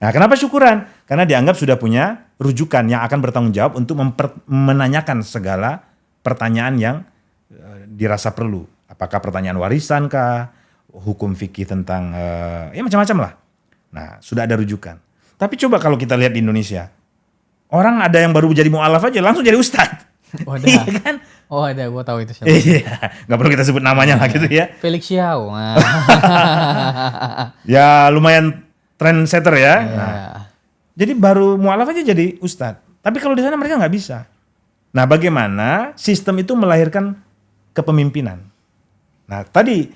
Nah, kenapa syukuran? Karena dianggap sudah punya rujukan yang akan bertanggung jawab untuk menanyakan segala pertanyaan yang dirasa perlu. Apakah pertanyaan warisan kah, hukum fikih tentang ya macam-macam lah. Nah, sudah ada rujukan. Tapi coba kalau kita lihat di Indonesia, orang ada yang baru jadi mu'alaf aja langsung jadi ustadz. Oh ada. Iya kan? Oh ada, gue tahu itu siapa. Iya, nggak perlu kita sebut namanya lah gitu ya. Felix Xiao. Ya lumayan trendsetter ya. Nah, jadi baru mu'alaf aja jadi ustadz. Tapi kalau di sana mereka nggak bisa. Nah, bagaimana sistem itu melahirkan kepemimpinan? Nah, tadi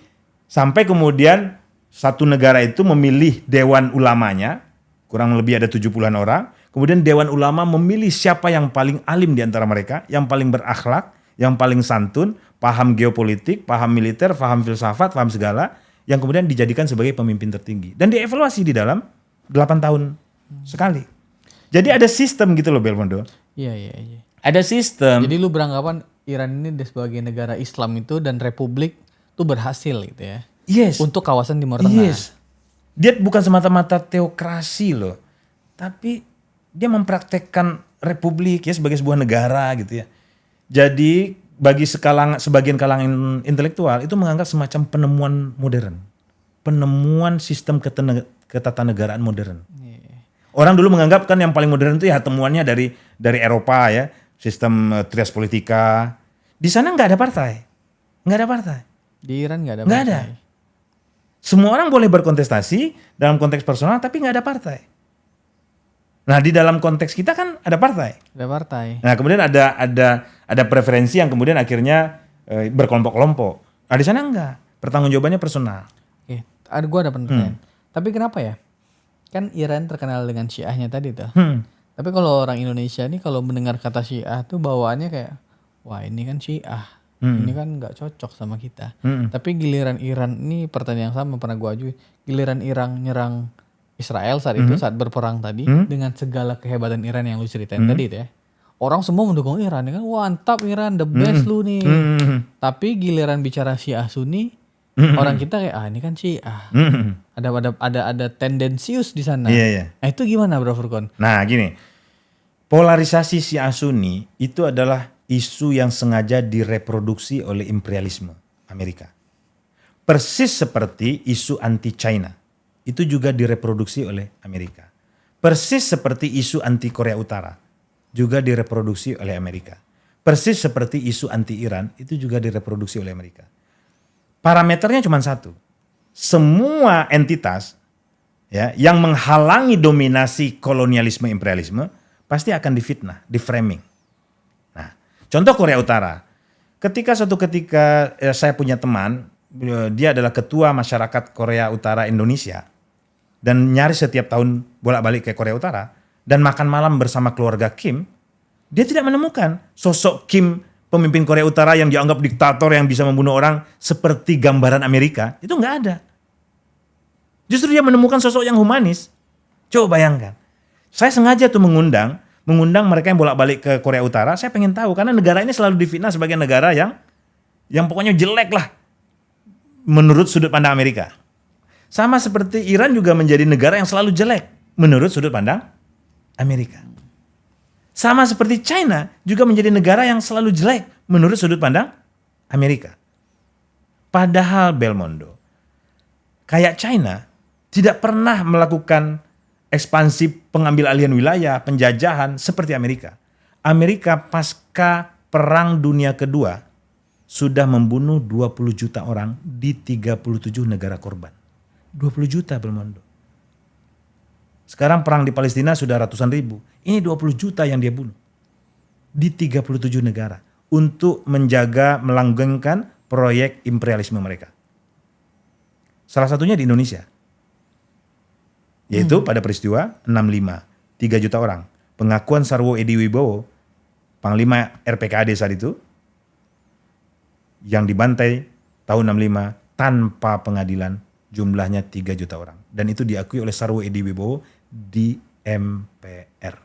sampai kemudian satu negara itu memilih dewan ulamanya, kurang lebih ada 70-an orang. Kemudian dewan ulama memilih siapa yang paling alim di antara mereka, yang paling berakhlak, yang paling santun, paham geopolitik, paham militer, paham filsafat, paham segala, yang kemudian dijadikan sebagai pemimpin tertinggi. Dan dievaluasi di dalam 8 tahun sekali. Jadi ada sistem gitu loh Belmondo. Iya. Ada sistem. Jadi lu beranggapan Iran ini sebagai negara Islam itu dan republik itu berhasil gitu ya. Yes. Untuk kawasan Timur Tengah. Yes. Dia bukan semata-mata teokrasi loh. Tapi dia mempraktekkan republik ya sebagai sebuah negara gitu ya. Jadi bagi sebagian kalangan intelektual itu menganggap semacam penemuan modern. Penemuan sistem ketatanegaraan modern. Orang dulu menganggap kan yang paling modern itu ya temuannya dari Eropa ya. Sistem trias politika. Di sana nggak ada partai. Nggak ada partai. Di Iran nggak ada partai. Nggak ada. Semua orang boleh berkontestasi dalam konteks personal tapi nggak ada partai. Nah di dalam konteks kita kan ada partai. Ada partai. Nah kemudian ada preferensi yang kemudian akhirnya berkelompok-kelompok. Nah di sana enggak. Pertanggungjawabannya personal. Oke, gue ada pertanyaan. Tapi kenapa ya? Kan Iran terkenal dengan Syiahnya tadi tuh. Tapi kalau orang Indonesia nih kalau mendengar kata Syiah tuh bawaannya kayak, wah ini kan Syiah. Ini kan nggak cocok sama kita. Tapi giliran Iran ini pertanyaan yang sama pernah gue ajuin. Giliran Iran nyerang Israel saat itu saat berperang tadi dengan segala kehebatan Iran yang lu ceritain tadi itu ya. Orang semua mendukung Iran ya kan. Wah, mantap Iran, the best lu nih. Tapi giliran bicara Syiah Sunni, orang kita kayak ini kan Syiah. Ada tendensius di sana. Iya. Nah, itu gimana Bro Furqon? Nah, gini. Polarisasi Syiah Sunni itu adalah isu yang sengaja direproduksi oleh imperialisme Amerika. Persis seperti isu anti China. Itu juga direproduksi oleh Amerika. Persis seperti isu anti Korea Utara, juga direproduksi oleh Amerika. Persis seperti isu anti Iran, itu juga direproduksi oleh Amerika. Parameternya cuma satu. Semua entitas ya, yang menghalangi dominasi kolonialisme imperialisme, pasti akan difitnah, diframing. Nah, contoh Korea Utara. Ketika saya punya teman, dia adalah ketua masyarakat Korea Utara Indonesia dan nyaris setiap tahun bolak-balik ke Korea Utara dan makan malam bersama keluarga Kim, dia tidak menemukan sosok Kim pemimpin Korea Utara yang dianggap diktator yang bisa membunuh orang seperti gambaran Amerika. Itu nggak ada. Justru dia menemukan sosok yang humanis. Coba bayangkan. Saya sengaja tuh mengundang mereka yang bolak-balik ke Korea Utara. Saya pengen tahu karena negara ini selalu difitnah sebagai negara yang pokoknya jelek lah menurut sudut pandang Amerika. Sama seperti Iran juga menjadi negara yang selalu jelek menurut sudut pandang Amerika. Sama seperti China juga menjadi negara yang selalu jelek menurut sudut pandang Amerika. Padahal Belmondo, kayak China tidak pernah melakukan ekspansi pengambil alihan wilayah, penjajahan seperti Amerika. Amerika pasca Perang Dunia Kedua sudah membunuh 20 juta orang di 37 negara korban. 20 juta Belmondo. Sekarang perang di Palestina sudah ratusan ribu. Ini 20 juta yang dia bunuh. Di 37 negara. Untuk menjaga, melanggengkan proyek imperialisme mereka. Salah satunya di Indonesia. Yaitu pada peristiwa 65. 3 juta orang. Pengakuan Sarwo Edi Wibowo, Panglima RPKAD saat itu, yang dibantai tahun 65 tanpa pengadilan, jumlahnya 3 juta orang. Dan itu diakui oleh Sarwo Edi Wibowo di MPR.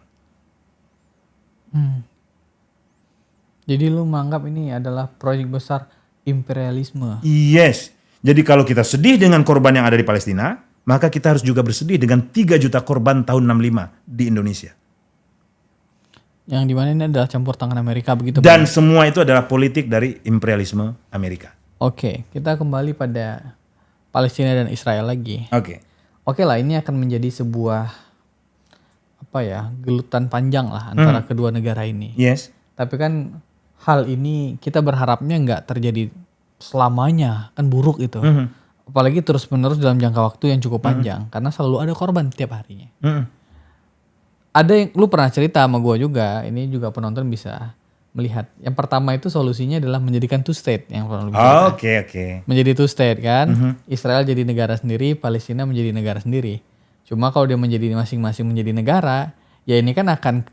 Jadi lu menganggap ini adalah proyek besar imperialisme. Yes. Jadi kalau kita sedih dengan korban yang ada di Palestina, maka kita harus juga bersedih dengan 3 juta korban tahun 65 di Indonesia. Yang dimana ini adalah campur tangan Amerika begitu. Dan semua itu adalah politik dari imperialisme Amerika. Oke, kita kembali pada Palestina dan Israel lagi. Oke lah, ini akan menjadi sebuah gelutan panjang lah antara kedua negara ini. Yes. Tapi kan hal ini kita berharapnya nggak terjadi selamanya, kan buruk itu. Apalagi terus menerus dalam jangka waktu yang cukup panjang, karena selalu ada korban tiap harinya. Ada yang lu pernah cerita sama gue juga, ini juga penonton bisa melihat. Yang pertama itu solusinya adalah menjadikan two state yang pernah lu cerita. Oke. Menjadi two state kan, Israel jadi negara sendiri, Palestina menjadi negara sendiri. Cuma kalau dia menjadi masing-masing menjadi negara, ya ini kan akan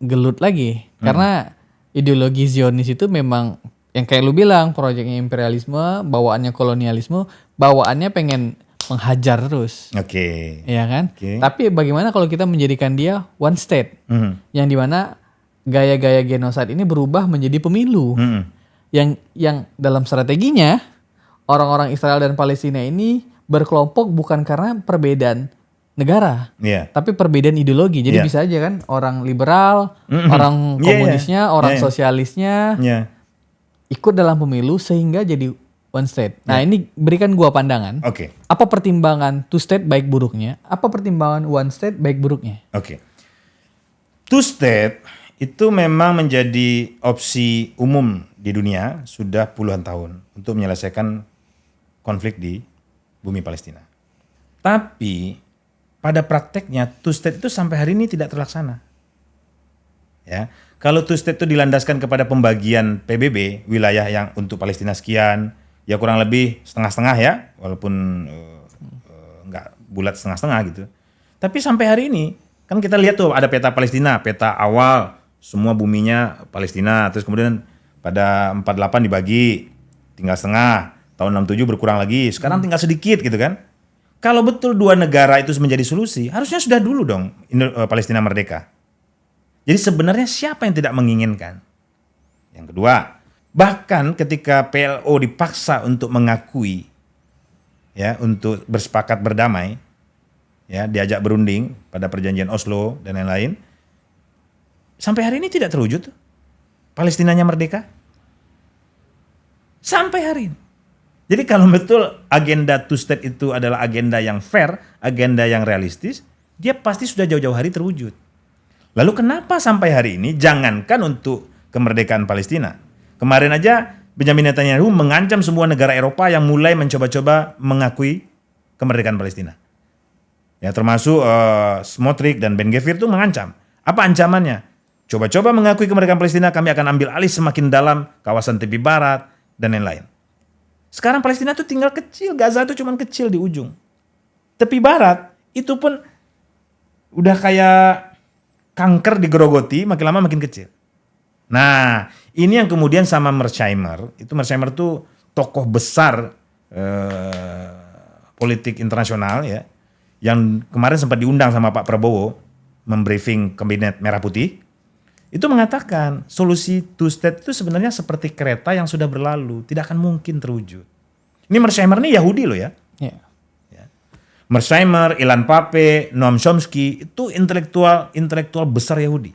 gelut lagi. Karena ideologi Zionis itu memang yang kayak lu bilang, proyeknya imperialisme, bawaannya kolonialisme, bawaannya pengen menghajar terus. Iya kan? Tapi bagaimana kalau kita menjadikan dia one state? Yang dimana gaya-gaya genocide ini berubah menjadi pemilu. Yang dalam strateginya, orang-orang Israel dan Palestina ini berkelompok bukan karena perbedaan negara, tapi perbedaan ideologi. Jadi bisa aja kan orang liberal, orang komunisnya, orang sosialisnya ikut dalam pemilu sehingga jadi one state. Nah ini berikan gua pandangan. Apa pertimbangan two state baik buruknya? Apa pertimbangan one state baik buruknya? Two state itu memang menjadi opsi umum di dunia sudah puluhan tahun untuk menyelesaikan konflik di bumi Palestina. Tapi pada prakteknya two state itu sampai hari ini tidak terlaksana. Ya, kalau two state itu dilandaskan kepada pembagian PBB wilayah yang untuk Palestina sekian, ya kurang lebih setengah-setengah ya, walaupun nggak bulat setengah-setengah gitu. Tapi sampai hari ini kan kita lihat tuh ada peta Palestina, peta awal semua buminya Palestina, terus kemudian pada 48 dibagi, tinggal setengah, tahun 67 berkurang lagi, sekarang tinggal sedikit gitu kan. Kalau betul dua negara itu menjadi solusi, harusnya sudah dulu dong Palestina merdeka. Jadi sebenarnya siapa yang tidak menginginkan? Yang kedua, bahkan ketika PLO dipaksa untuk mengakui, ya, untuk bersepakat berdamai, ya, diajak berunding pada perjanjian Oslo dan lain-lain, sampai hari ini tidak terwujud. Palestinanya merdeka. Sampai hari ini. Jadi kalau betul agenda two state itu adalah agenda yang fair, agenda yang realistis, dia pasti sudah jauh-jauh hari terwujud. Lalu kenapa sampai hari ini jangankan untuk kemerdekaan Palestina? Kemarin aja Benjamin Netanyahu mengancam semua negara Eropa yang mulai mencoba-coba mengakui kemerdekaan Palestina. Ya, termasuk Smotrich dan Ben Gvir itu mengancam. Apa ancamannya? Coba-coba mengakui kemerdekaan Palestina, kami akan ambil alih semakin dalam kawasan tepi barat dan lain-lain. Sekarang Palestina tuh tinggal kecil, Gaza tuh cuman kecil di ujung. Tepi barat itu pun udah kayak kanker digerogoti, makin lama makin kecil. Nah, ini yang kemudian sama Mearsheimer. Itu Mearsheimer tuh tokoh besar politik internasional ya, yang kemarin sempat diundang sama Pak Prabowo membriefing kabinet Merah Putih. Itu mengatakan solusi two state itu sebenarnya seperti kereta yang sudah berlalu, tidak akan mungkin terwujud. Ini Mearsheimer ini Yahudi loh ya. Yeah. Mearsheimer, Ilan Pappe, Noam Chomsky itu intelektual besar Yahudi.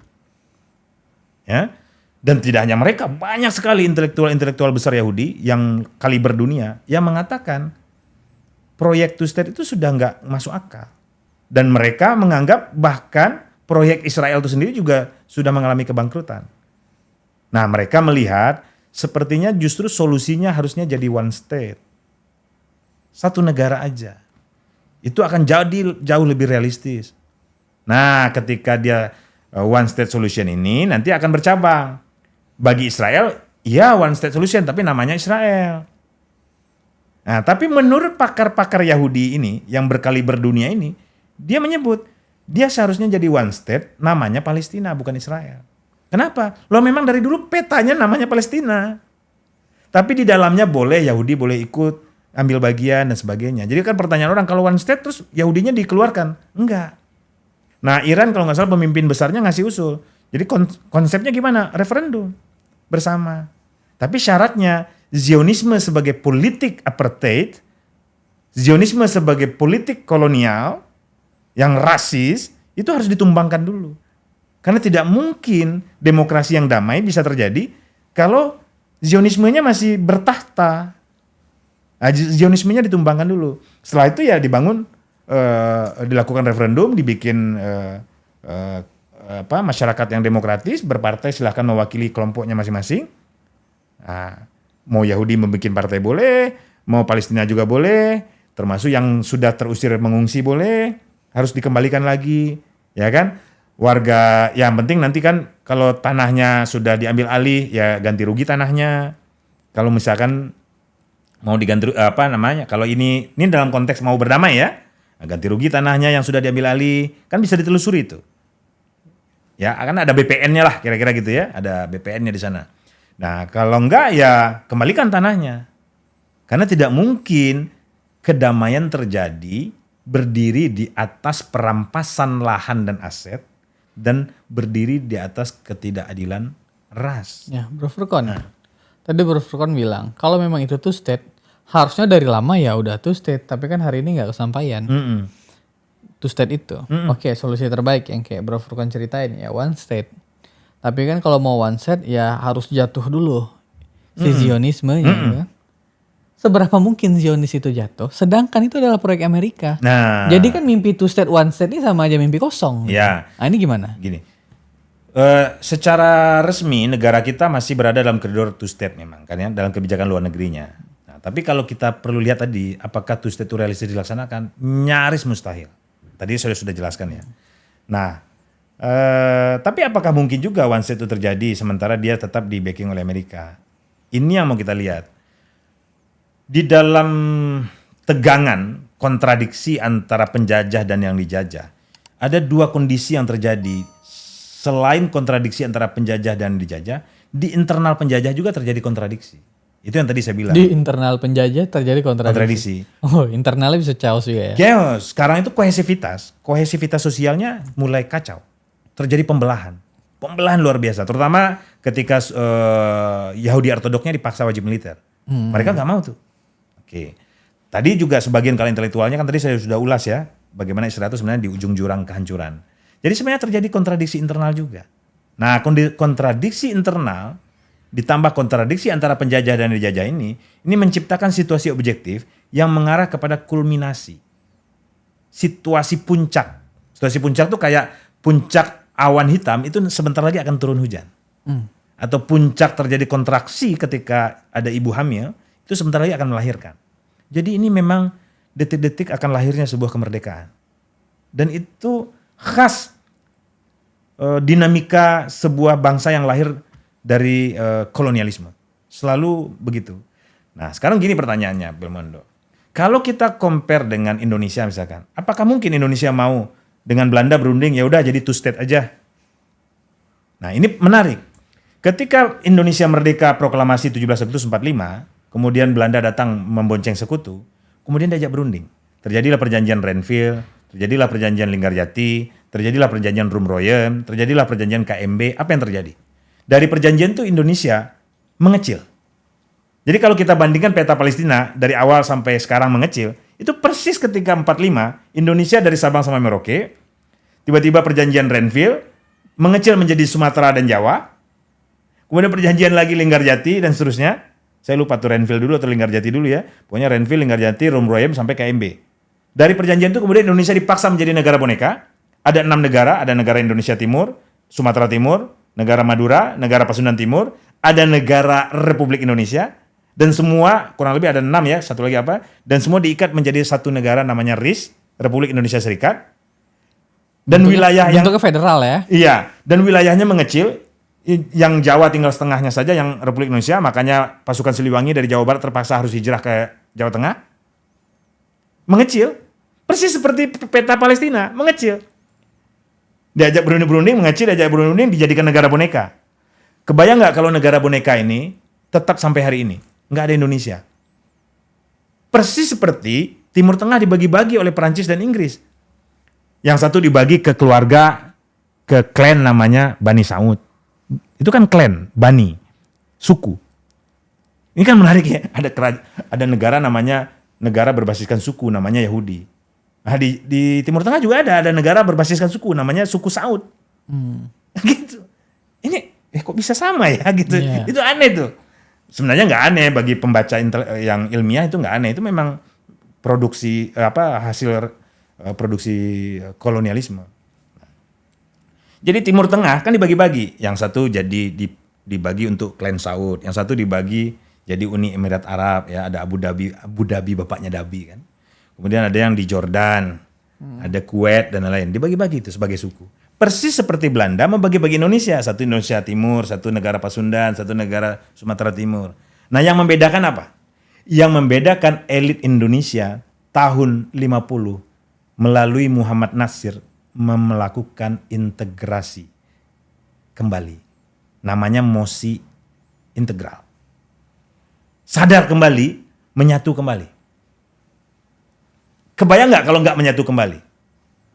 Ya. Dan tidak hanya mereka, banyak sekali intelektual besar Yahudi yang kaliber dunia yang mengatakan proyek two state itu sudah nggak masuk akal. Dan mereka menganggap bahkan proyek Israel itu sendiri juga sudah mengalami kebangkrutan. Nah, mereka melihat sepertinya justru solusinya harusnya jadi one state. Satu negara aja. Itu akan jauh lebih realistis. Nah, ketika dia one state solution ini nanti akan bercabang. Bagi Israel, ya one state solution tapi namanya Israel. Nah, tapi menurut pakar-pakar Yahudi ini yang berkaliber dunia ini, dia menyebut dia seharusnya jadi one state namanya Palestina bukan Israel. Kenapa? Loh memang dari dulu petanya namanya Palestina. Tapi di dalamnya boleh Yahudi boleh ikut ambil bagian dan sebagainya. Jadi kan pertanyaan orang kalau one state terus Yahudinya dikeluarkan? Enggak. Nah, Iran kalau nggak salah pemimpin besarnya ngasih usul. Jadi konsepnya gimana? Referendum bersama. Tapi syaratnya Zionisme sebagai politik apartheid, Zionisme sebagai politik kolonial yang rasis itu harus ditumbangkan dulu. Karena tidak mungkin demokrasi yang damai bisa terjadi kalau Zionismenya masih bertahta. Nah, Zionismenya ditumbangkan dulu. Setelah itu ya dilakukan referendum, dibikin masyarakat yang demokratis, berpartai silahkan mewakili kelompoknya masing-masing. Nah, mau Yahudi membuat partai boleh, mau Palestina juga boleh, termasuk yang sudah terusir mengungsi boleh, harus dikembalikan lagi, ya kan? Warga, yang penting nanti kan kalau tanahnya sudah diambil alih, ya ganti rugi tanahnya. Kalau misalkan mau diganti kalau ini dalam konteks mau berdamai ya, ganti rugi tanahnya yang sudah diambil alih, kan bisa ditelusuri itu. Ya, akan ada BPN-nya lah kira-kira gitu ya, ada BPN-nya di sana. Nah, kalau enggak ya kembalikan tanahnya. Karena tidak mungkin kedamaian terjadi berdiri di atas perampasan lahan dan aset dan berdiri di atas ketidakadilan ras. Ya, Bro Furqon. Tadi Bro Furqon bilang, kalau memang itu two state, harusnya dari lama ya udah two state, tapi kan hari ini nggak kesampaian. Two state itu. Oke, solusi terbaik yang kayak Bro Furqon ceritain ya one state. Tapi kan kalau mau one state ya harus jatuh dulu si Zionismenya. Kan? Seberapa mungkin Zionis itu jatuh? Sedangkan itu adalah proyek Amerika. Nah, jadi kan mimpi two state one state ini sama aja mimpi kosong. Ya. Nah, ini gimana? Gini, secara resmi negara kita masih berada dalam koridor two state memang kan ya, dalam kebijakan luar negerinya. Nah, tapi kalau kita perlu lihat tadi, apakah two state itu realistis dilaksanakan? Nyaris mustahil. Tadi saya sudah jelaskan ya. Nah, tapi apakah mungkin juga one state itu terjadi sementara dia tetap di backing oleh Amerika? Ini yang mau kita lihat. Di dalam tegangan, kontradiksi antara penjajah dan yang dijajah, ada dua kondisi yang terjadi. Selain kontradiksi antara penjajah dan dijajah, di internal penjajah juga terjadi kontradiksi. Itu yang tadi saya bilang. Di internal penjajah terjadi kontradiksi. Oh, internalnya bisa chaos juga ya? Chaos. Sekarang itu kohesivitas sosialnya mulai kacau. Terjadi pembelahan luar biasa. Terutama ketika Yahudi ortodoksnya dipaksa wajib militer. Mereka nggak mau tuh. Oke. Tadi juga sebagian kali intelektualnya kan tadi saya sudah ulas ya. Bagaimana Israel itu sebenarnya di ujung jurang kehancuran. Jadi sebenarnya terjadi kontradiksi internal juga. Nah, kontradiksi internal ditambah kontradiksi antara penjajah dan dijajah ini menciptakan situasi objektif yang mengarah kepada kulminasi. Situasi puncak. Situasi puncak tuh kayak puncak awan hitam itu sebentar lagi akan turun hujan. Atau puncak terjadi kontraksi ketika ada ibu hamil, itu sebentar lagi akan melahirkan. Jadi ini memang detik-detik akan lahirnya sebuah kemerdekaan. Dan itu khas dinamika sebuah bangsa yang lahir dari kolonialisme. Selalu begitu. Nah sekarang gini pertanyaannya Belmondo. Kalau kita compare dengan Indonesia misalkan, apakah mungkin Indonesia mau dengan Belanda berunding ya udah jadi two state aja? Nah ini menarik. Ketika Indonesia merdeka proklamasi 17 Agustus 45, kemudian Belanda datang membonceng sekutu, kemudian diajak berunding. Terjadilah perjanjian Renville, terjadilah perjanjian Linggarjati, terjadilah perjanjian Rumroyen, terjadilah perjanjian KMB. Apa yang terjadi? Dari perjanjian itu Indonesia mengecil. Jadi kalau kita bandingkan peta Palestina dari awal sampai sekarang mengecil, itu persis ketika 45 Indonesia dari Sabang sampai Merauke, tiba-tiba perjanjian Renville mengecil menjadi Sumatera dan Jawa, kemudian perjanjian lagi Linggarjati dan seterusnya. Saya lupa tuh Renville dulu atau Linggarjati dulu ya. Pokoknya Renville, Linggarjati, Rumroyen sampai KMB. Dari perjanjian itu kemudian Indonesia dipaksa menjadi negara boneka. Ada 6 negara, ada negara Indonesia Timur, Sumatera Timur, negara Madura, negara Pasundan Timur, ada negara Republik Indonesia, dan semua kurang lebih ada 6 ya, satu lagi apa, dan semua diikat menjadi satu negara namanya RIS, Republik Indonesia Serikat. Dan wilayah yang bentuknya federal ya. Iya, dan wilayahnya mengecil, yang Jawa tinggal setengahnya saja yang Republik Indonesia, makanya pasukan Siliwangi dari Jawa Barat terpaksa harus hijrah ke Jawa Tengah. Mengecil, persis seperti peta Palestina, mengecil. Diajak berunding-berunding, mengecil, diajak berunding, dijadikan negara boneka. Kebayang nggak kalau negara boneka ini tetap sampai hari ini? Nggak ada Indonesia. Persis seperti Timur Tengah dibagi-bagi oleh Perancis dan Inggris. Yang satu dibagi ke keluarga, ke klan namanya Bani Saud. Itu kan klan, Bani, suku. Ini kan menarik ya, ada negara namanya, negara berbasiskan suku namanya Yahudi. Nah, di Timur Tengah juga ada negara berbasiskan suku namanya suku Saud. Gitu. Ini kok bisa sama ya gitu. Yeah. Itu aneh tuh. Sebenarnya nggak aneh bagi pembaca yang ilmiah, itu nggak aneh. Itu memang produksi hasil produksi kolonialisme. Jadi Timur Tengah kan dibagi-bagi. Yang satu jadi dibagi untuk klan Saud, yang satu dibagi jadi Uni Emirat Arab ya, ada Abu Dhabi bapaknya Dhabi kan. Kemudian ada yang di Jordan, ada Kuwait dan lain-lain. Dibagi-bagi itu sebagai suku. Persis seperti Belanda membagi-bagi Indonesia. Satu Indonesia Timur, satu negara Pasundan, satu negara Sumatera Timur. Nah yang membedakan apa? Yang membedakan elit Indonesia tahun 50 melalui Muhammad Nasir melakukan integrasi kembali. Namanya mosi integral. Sadar kembali, menyatu kembali. Kebayang nggak kalau nggak menyatu kembali?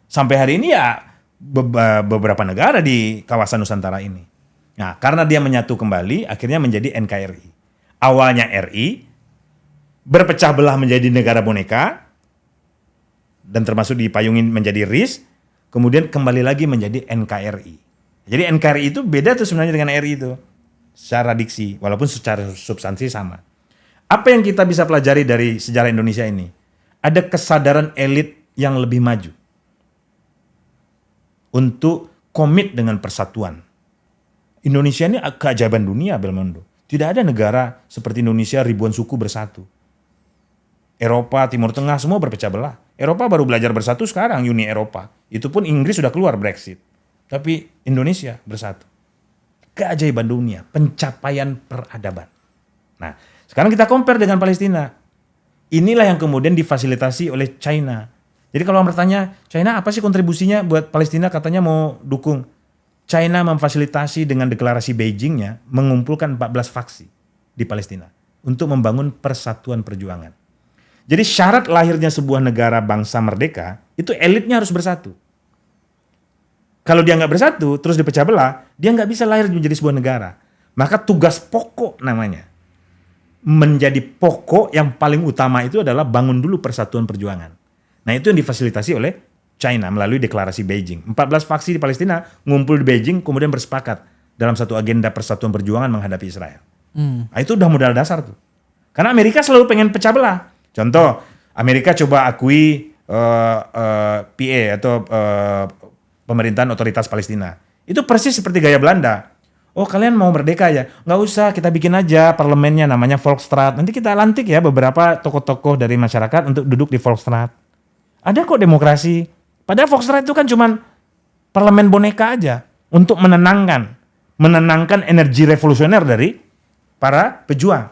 Sampai hari ini ya beberapa negara di kawasan Nusantara ini. Nah, karena dia menyatu kembali, akhirnya menjadi NKRI. Awalnya RI, berpecah belah menjadi negara boneka, dan termasuk dipayungin menjadi RIS, kemudian kembali lagi menjadi NKRI. Jadi NKRI itu beda tuh sebenarnya dengan RI itu, secara diksi, walaupun secara substansi sama. Apa yang kita bisa pelajari dari sejarah Indonesia ini? Ada kesadaran elit yang lebih maju untuk komit dengan persatuan. Indonesia ini keajaiban dunia, Belmondo. Tidak ada negara seperti Indonesia ribuan suku bersatu. Eropa, Timur Tengah semua berpecah belah. Eropa baru belajar bersatu sekarang, Uni Eropa. Itu pun Inggris sudah keluar Brexit. Tapi Indonesia bersatu. Keajaiban dunia, pencapaian peradaban. Nah, sekarang kita compare dengan Palestina. Inilah yang kemudian difasilitasi oleh China. Jadi kalau orang bertanya, China apa sih kontribusinya buat Palestina, katanya mau dukung. China memfasilitasi dengan deklarasi Beijingnya mengumpulkan 14 faksi di Palestina untuk membangun persatuan perjuangan. Jadi syarat lahirnya sebuah negara bangsa merdeka, itu elitnya harus bersatu. Kalau dia nggak bersatu, terus dipecah belah, dia nggak bisa lahir menjadi sebuah negara. Maka tugas pokok namanya. Menjadi pokok yang paling utama itu adalah bangun dulu persatuan perjuangan. Nah itu yang difasilitasi oleh China melalui deklarasi Beijing. 14 faksi di Palestina ngumpul di Beijing kemudian bersepakat dalam satu agenda persatuan perjuangan menghadapi Israel. Nah itu udah modal dasar tuh. Karena Amerika selalu pengen pecah belah. Contoh, Amerika coba akui PA atau pemerintahan otoritas Palestina. Itu persis seperti gaya Belanda. Oh kalian mau merdeka ya? Nggak usah, kita bikin aja parlemennya namanya Volksraad. Nanti kita lantik ya beberapa tokoh-tokoh dari masyarakat untuk duduk di Volksraad. Ada kok demokrasi. Padahal Volksraad itu kan cuman parlemen boneka aja. Untuk menenangkan energi revolusioner dari para pejuang.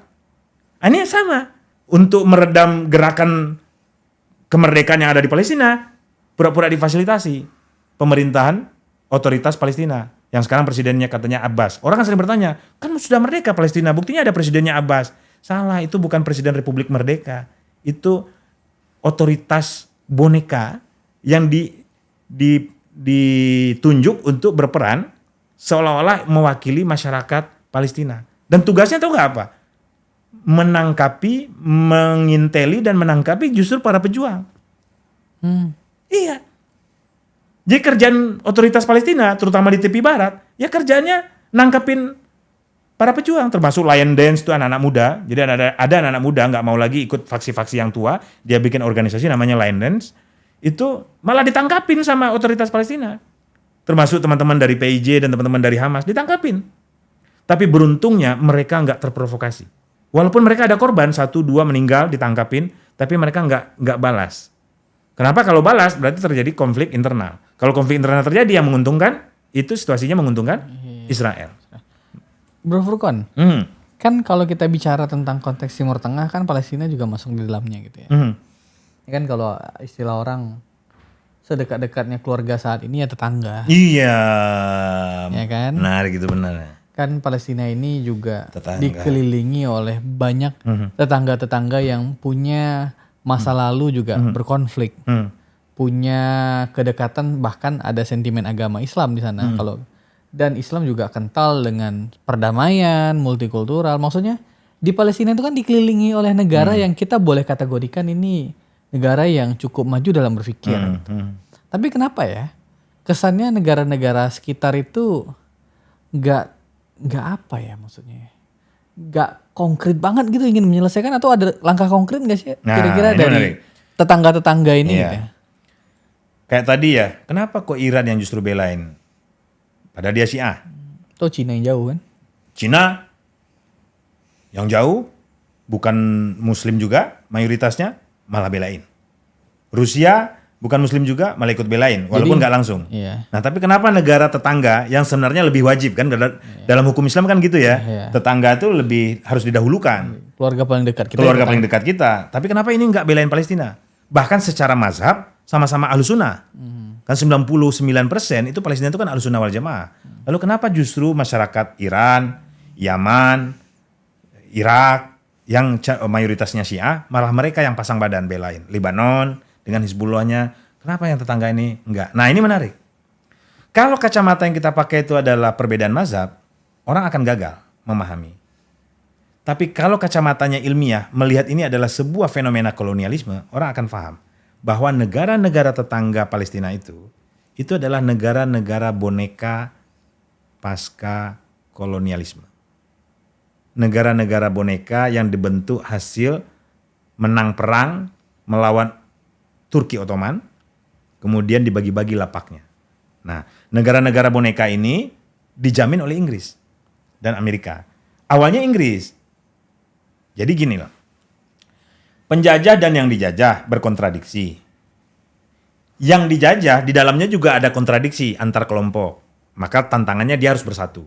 Ini sama. Untuk meredam gerakan kemerdekaan yang ada di Palestina, pura-pura difasilitasi pemerintahan otoritas Palestina. Yang sekarang presidennya katanya Abbas. Orang kan sering bertanya, kan sudah merdeka Palestina, buktinya ada presidennya Abbas. Salah, itu bukan presiden Republik Merdeka. Itu otoritas boneka yang ditunjuk untuk berperan seolah-olah mewakili masyarakat Palestina. Dan tugasnya tahu nggak apa? Menangkapi, menginteli dan menangkapi justru para pejuang. Iya. Jadi kerjaan otoritas Palestina, terutama di tepi barat, ya kerjanya nangkapin para pejuang, termasuk Lion Dance itu anak-anak muda. Jadi ada anak-anak muda nggak mau lagi ikut faksi-faksi yang tua, dia bikin organisasi namanya Lion Dance. Itu malah ditangkapin sama otoritas Palestina. Termasuk teman-teman dari PIJ dan teman-teman dari Hamas ditangkapin. Tapi beruntungnya mereka nggak terprovokasi. Walaupun mereka ada korban, 1-2 meninggal ditangkapin, tapi mereka nggak balas. Kenapa? Kalau balas berarti terjadi konflik internal. Kalau konflik internal terjadi yang menguntungkan, itu situasinya menguntungkan Israel. Bro Furqon, kan kalau kita bicara tentang konteks Timur Tengah kan Palestina juga masuk di dalamnya gitu ya. Ya kan kalau istilah orang sedekat-dekatnya keluarga saat ini ya tetangga. Iya. Ya kan? Benar gitu, benar. Kan Palestina ini juga Tetangga. dikelilingi oleh banyak tetangga-tetangga yang punya masa lalu juga berkonflik. Punya kedekatan, bahkan ada sentimen agama Islam di sana. Dan Islam juga kental dengan perdamaian, multikultural. Maksudnya di Palestina itu kan dikelilingi oleh negara yang kita boleh kategorikan ini negara yang cukup maju dalam berpikir. Tapi kenapa ya kesannya negara-negara sekitar itu nggak apa ya maksudnya? Nggak konkret banget gitu ingin menyelesaikan, atau ada langkah konkret nggak sih kira-kira dari tetangga-tetangga ini? Iya. Gitu ya? Kayak tadi ya, kenapa kok Iran yang justru belain? Padahal dia Syiah. Atau Cina yang jauh kan? Cina yang jauh, bukan Muslim juga, mayoritasnya malah belain. Rusia bukan Muslim juga, malah ikut belain, walaupun nggak langsung. Iya. Nah, tapi kenapa negara tetangga yang sebenarnya lebih wajib kan dalam hukum Islam kan gitu ya, tetangga itu lebih harus didahulukan. Keluarga paling dekat kita. Keluarga paling dekat kita. Tapi kenapa ini nggak belain Palestina? Bahkan secara mazhab sama-sama Ahlussunnah. Kan 99% itu Palestina itu kan Ahlussunnah wal Jamaah. Lalu kenapa justru masyarakat Iran, Yaman, Irak yang mayoritasnya Syiah, malah mereka yang pasang badan belain? Lebanon dengan Hizbullahnya, kenapa yang tetangga ini enggak? Nah, ini menarik. Kalau kacamata yang kita pakai itu adalah perbedaan mazhab, orang akan gagal memahami. Tapi kalau kacamatanya ilmiah, melihat ini adalah sebuah fenomena kolonialisme, orang akan paham bahwa negara-negara tetangga Palestina itu adalah negara-negara boneka pasca kolonialisme. Negara-negara boneka yang dibentuk hasil menang perang melawan Turki Ottoman, kemudian dibagi-bagi lapaknya. Nah, negara-negara boneka ini dijamin oleh Inggris dan Amerika. Awalnya Inggris. Jadi gini loh. Penjajah dan yang dijajah berkontradiksi. Yang dijajah di dalamnya juga ada kontradiksi antar kelompok. Maka tantangannya dia harus bersatu.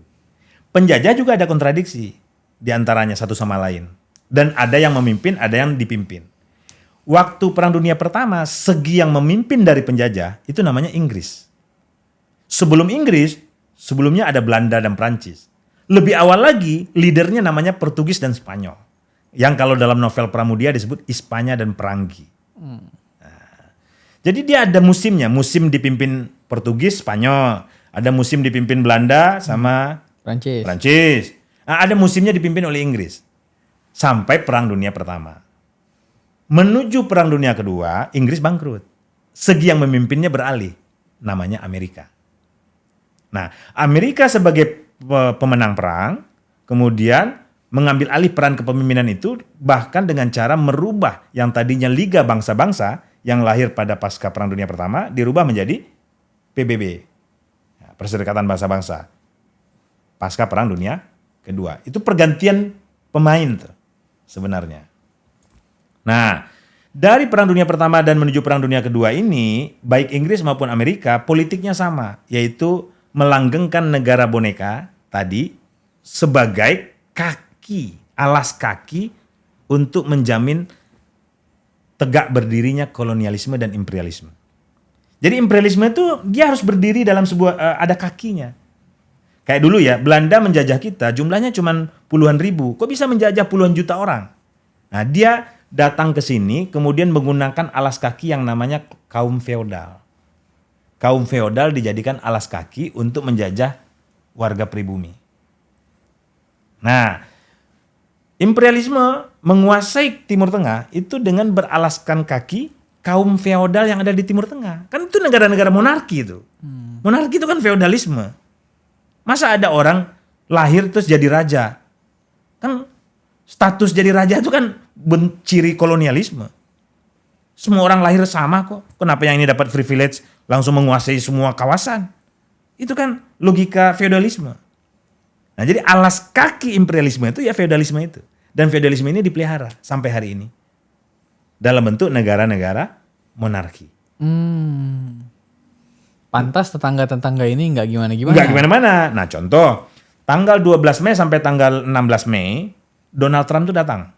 Penjajah juga ada kontradiksi di antaranya satu sama lain. Dan ada yang memimpin, ada yang dipimpin. Waktu Perang Dunia Pertama, segi yang memimpin dari penjajah itu namanya Inggris. Sebelum Inggris, sebelumnya ada Belanda dan Prancis. Lebih awal lagi, leadernya namanya Portugis dan Spanyol. Yang kalau dalam novel Pramudia disebut Hispania dan Peranggi. Nah, jadi dia ada musimnya. Musim dipimpin Portugis, Spanyol. Ada musim dipimpin Belanda sama Prancis. Nah, ada musimnya dipimpin oleh Inggris. Sampai Perang Dunia Pertama. Menuju Perang Dunia Kedua, Inggris bangkrut. Segi yang memimpinnya beralih. Namanya Amerika. Nah, Amerika sebagai pemenang perang, kemudian mengambil alih peran kepemimpinan itu, bahkan dengan cara merubah yang tadinya Liga Bangsa-Bangsa yang lahir pada pasca Perang Dunia Pertama, dirubah menjadi PBB, Perserikatan Bangsa-Bangsa, pasca Perang Dunia Kedua. Itu pergantian pemain tuh sebenarnya. Nah, dari Perang Dunia Pertama dan menuju Perang Dunia Kedua ini, baik Inggris maupun Amerika politiknya sama, yaitu melanggengkan negara boneka tadi sebagai alas kaki untuk menjamin tegak berdirinya kolonialisme dan imperialisme. Jadi imperialisme itu dia harus berdiri dalam sebuah ada kakinya. Kayak dulu ya, Belanda menjajah kita jumlahnya cuma puluhan ribu. Kok bisa menjajah puluhan juta orang? Nah, dia datang ke sini kemudian menggunakan alas kaki yang namanya kaum feodal. Kaum feodal dijadikan alas kaki untuk menjajah warga pribumi. Nah, imperialisme menguasai Timur Tengah itu dengan beralaskan kaki kaum feodal yang ada di Timur Tengah. Kan itu negara-negara monarki itu. Monarki itu kan feodalisme. Masa ada orang lahir terus jadi raja? Kan status jadi raja itu kan ciri kolonialisme. Semua orang lahir sama kok. Kenapa yang ini dapat privilege langsung menguasai semua kawasan? Itu kan logika feodalisme. Nah, jadi alas kaki imperialisme itu ya feodalisme itu. Dan feodalisme ini dipelihara sampai hari ini. Dalam bentuk negara-negara monarki. Pantas tetangga-tetangga ini nggak gimana-gimana. Nggak gimana-mana. Nah, contoh, tanggal 12 Mei sampai tanggal 16 Mei, Donald Trump tuh datang.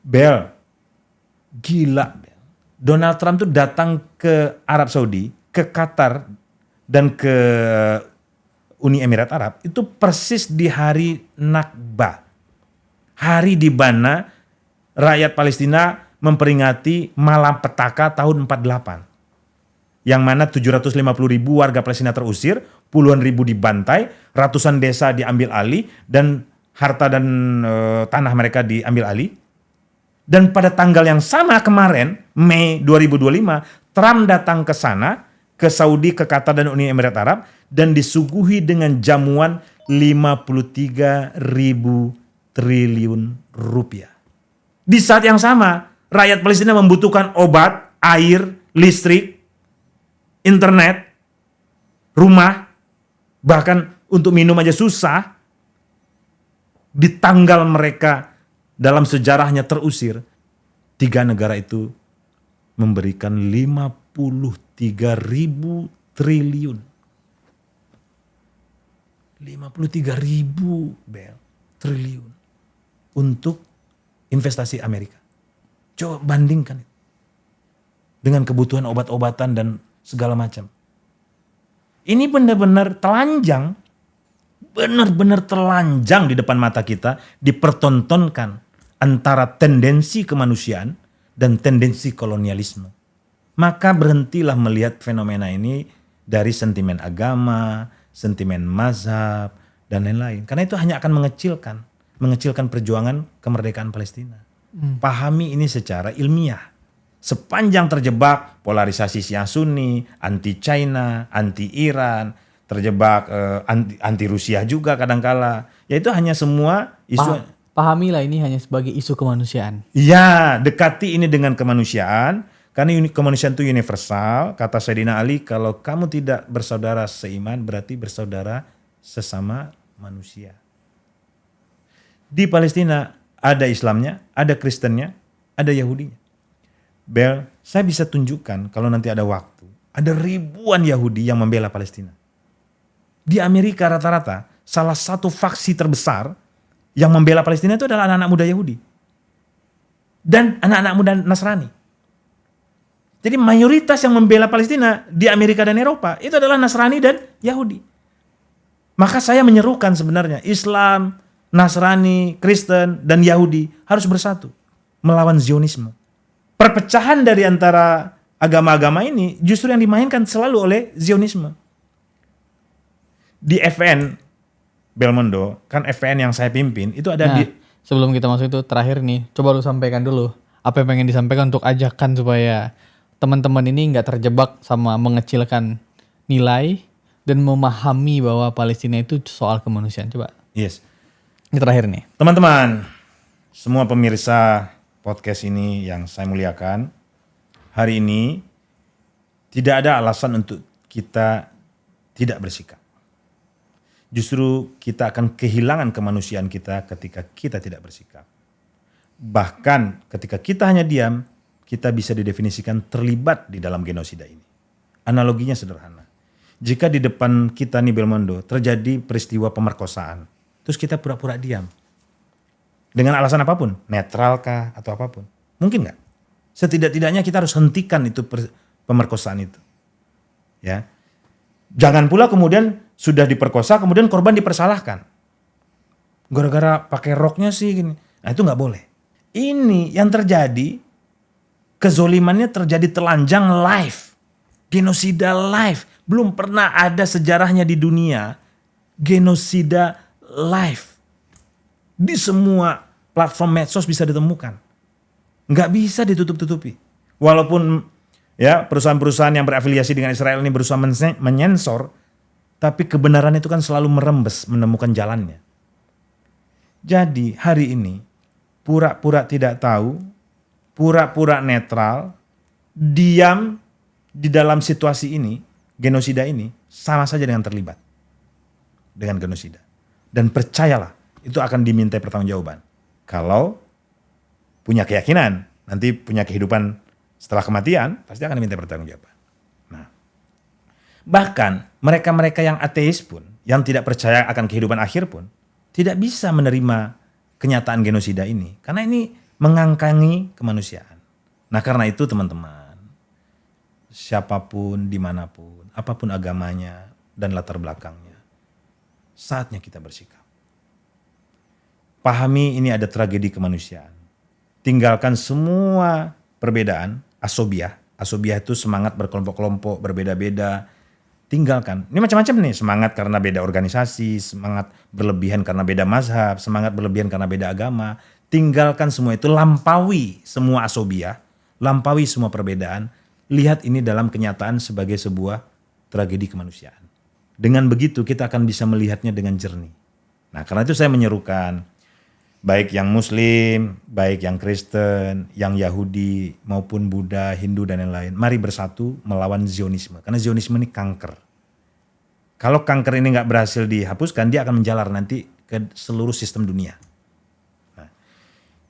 Bel, gila. Donald Trump tuh datang ke Arab Saudi, ke Qatar, dan ke Uni Emirat Arab. Itu persis di hari Nakba. Hari di mana rakyat Palestina memperingati malapetaka tahun 48. Yang mana 750 ribu warga Palestina terusir, puluhan ribu dibantai, ratusan desa diambil alih, dan harta dan tanah mereka diambil alih. Dan pada tanggal yang sama kemarin, Mei 2025, Trump datang ke sana, ke Saudi, ke Qatar dan Uni Emirat Arab, dan disuguhi dengan jamuan 53 ribu triliun rupiah. Di saat yang sama, rakyat Palestina membutuhkan obat, air, listrik, internet, rumah, bahkan untuk minum aja susah. Di tanggal mereka dalam sejarahnya terusir, 3 negara itu memberikan 53 ribu triliun. 53 ribu triliun untuk investasi Amerika. Coba bandingkan dengan kebutuhan obat-obatan dan segala macam. Ini benar-benar telanjang, benar-benar telanjang di depan mata kita, dipertontonkan antara tendensi kemanusiaan dan tendensi kolonialisme. Maka berhentilah melihat fenomena ini dari sentimen agama, sentimen mazhab, dan lain-lain. Karena itu hanya akan mengecilkan perjuangan kemerdekaan Palestina. Pahami ini secara ilmiah. Sepanjang terjebak polarisasi Syiah Sunni, anti China, anti Iran, terjebak anti Rusia juga kadangkala. Ya itu hanya semua isu. Pahamilah ini hanya sebagai isu kemanusiaan. Ya, dekati ini dengan kemanusiaan. Karena kemanusiaan itu universal. Kata Sayyidina Ali, kalau kamu tidak bersaudara seiman, berarti bersaudara sesama manusia. Di Palestina ada Islamnya, ada Kristennya, ada Yahudinya. Bel, saya bisa tunjukkan kalau nanti ada waktu. Ada ribuan Yahudi yang membela Palestina. Di Amerika rata-rata salah satu faksi terbesar yang membela Palestina itu adalah anak-anak muda Yahudi. Dan anak-anak muda Nasrani. Jadi mayoritas yang membela Palestina di Amerika dan Eropa itu adalah Nasrani dan Yahudi. Maka saya menyerukan sebenarnya Islam, Nasrani, Kristen, dan Yahudi harus bersatu melawan Zionisme. Perpecahan dari antara agama-agama ini justru yang dimainkan selalu oleh Zionisme. Di FN, Belmondo, kan FN yang saya pimpin, itu ada di... Sebelum kita masuk itu terakhir nih, coba lu sampaikan dulu. Apa yang pengen disampaikan untuk ajakan supaya teman-teman ini nggak terjebak sama mengecilkan nilai dan memahami bahwa Palestina itu soal kemanusiaan. Coba. Yes. Ini terakhir nih. Teman-teman, semua pemirsa podcast ini yang saya muliakan, hari ini tidak ada alasan untuk kita tidak bersikap. Justru kita akan kehilangan kemanusiaan kita ketika kita tidak bersikap. Bahkan ketika kita hanya diam, kita bisa didefinisikan terlibat di dalam genosida ini. Analoginya sederhana. Jika di depan kita nih Belmondo terjadi peristiwa pemerkosaan, terus kita pura-pura diam. Dengan alasan apapun, netral kah atau apapun. Mungkin nggak? Setidak-tidaknya kita harus hentikan itu pemerkosaan itu. Ya. Jangan pula kemudian sudah diperkosa, kemudian korban dipersalahkan. Gara-gara pakai roknya sih gini. Nah itu nggak boleh. Ini yang terjadi, kezolimannya terjadi telanjang live. Genosida live. Belum pernah ada sejarahnya di dunia. Genosida live. Di semua platform medsos bisa ditemukan. Nggak bisa ditutup-tutupi. Walaupun ya perusahaan-perusahaan yang berafiliasi dengan Israel ini berusaha menyensor, tapi kebenaran itu kan selalu merembes, menemukan jalannya. Jadi hari ini pura-pura tidak tahu, pura-pura netral, diam di dalam situasi ini, genosida ini sama saja dengan terlibat dengan genosida. Dan percayalah, itu akan dimintai pertanggungjawaban. Kalau punya keyakinan, nanti punya kehidupan setelah kematian, pasti akan dimintai pertanggungjawaban. Nah, bahkan mereka-mereka yang ateis pun, yang tidak percaya akan kehidupan akhir pun, tidak bisa menerima kenyataan genosida ini. Karena ini mengangkangi kemanusiaan. Nah karena itu teman-teman, siapapun, dimanapun, apapun agamanya dan latar belakangnya, saatnya kita bersikap. Pahami ini ada tragedi kemanusiaan. Tinggalkan semua perbedaan, asobiah. Asobiah itu semangat berkelompok-kelompok, berbeda-beda. Tinggalkan. Ini macam-macam nih, semangat karena beda organisasi, semangat berlebihan karena beda mazhab, semangat berlebihan karena beda agama. Tinggalkan semua itu, lampaui semua asobiah, lampaui semua perbedaan. Lihat ini dalam kenyataan sebagai sebuah tragedi kemanusiaan. Dengan begitu kita akan bisa melihatnya dengan jernih. Nah karena itu saya menyerukan, baik yang Muslim, baik yang Kristen, yang Yahudi, maupun Buddha, Hindu, dan lain-lain. Mari bersatu melawan Zionisme. Karena Zionisme ini kanker. Kalau kanker ini nggak berhasil dihapuskan, dia akan menjalar nanti ke seluruh sistem dunia. Nah,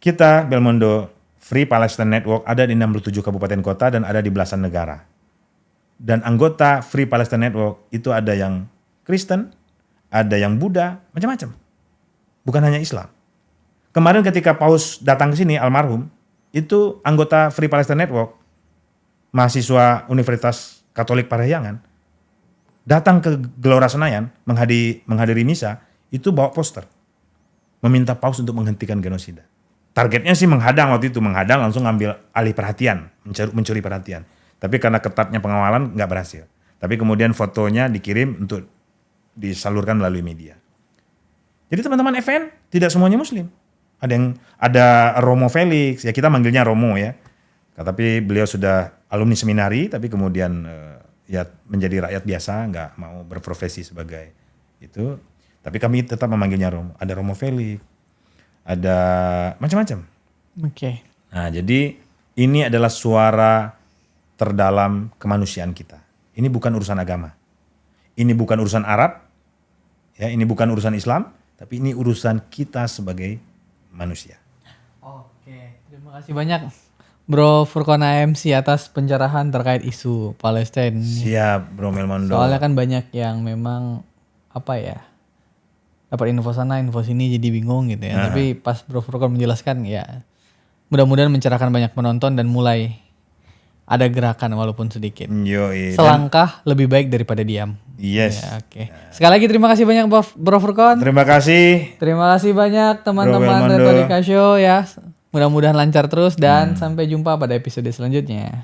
kita, Belmondo Free Palestine Network, ada di 67 kabupaten kota dan ada di belasan negara. Dan anggota Free Palestine Network itu ada yang Kristen, ada yang Buddha, macam-macam. Bukan hanya Islam. Kemarin ketika Paus datang ke sini, almarhum, itu anggota Free Palestine Network, mahasiswa Universitas Katolik Parahyangan, datang ke Gelora Senayan menghadiri misa, itu bawa poster, meminta Paus untuk menghentikan genosida. Targetnya sih menghadang waktu itu, langsung ngambil alih perhatian, mencuri perhatian. Tapi karena ketatnya pengawalan nggak berhasil. Tapi kemudian fotonya dikirim untuk disalurkan melalui media. Jadi teman-teman FN tidak semuanya Muslim. Ada Romo Felix, ya kita manggilnya Romo ya. Tapi beliau sudah alumni seminari, tapi kemudian ya menjadi rakyat biasa, nggak mau berprofesi sebagai itu. Tapi kami tetap memanggilnya Romo. Ada Romo Felix, ada macam-macam. Oke. Nah jadi ini adalah suara terdalam kemanusiaan kita. Ini bukan urusan agama. Ini bukan urusan Arab, ya ini bukan urusan Islam, tapi ini urusan kita sebagai manusia. Oke, terima kasih banyak Bro Furqon AMC atas pencerahan terkait isu Palestina. Siap Bro Belmondo. Soalnya kan banyak yang memang dapat info sana, info sini jadi bingung gitu ya. Tapi pas Bro Furqon menjelaskan ya, mudah-mudahan mencerahkan banyak penonton dan mulai ada gerakan walaupun sedikit. Yoi. Selangkah lebih baik daripada diam. Yes. Ya, oke. Sekali lagi terima kasih banyak Bro Furqon. Terima kasih. Terima kasih banyak teman-teman Retorika Show ya. Mudah-mudahan lancar terus dan sampai jumpa pada episode selanjutnya.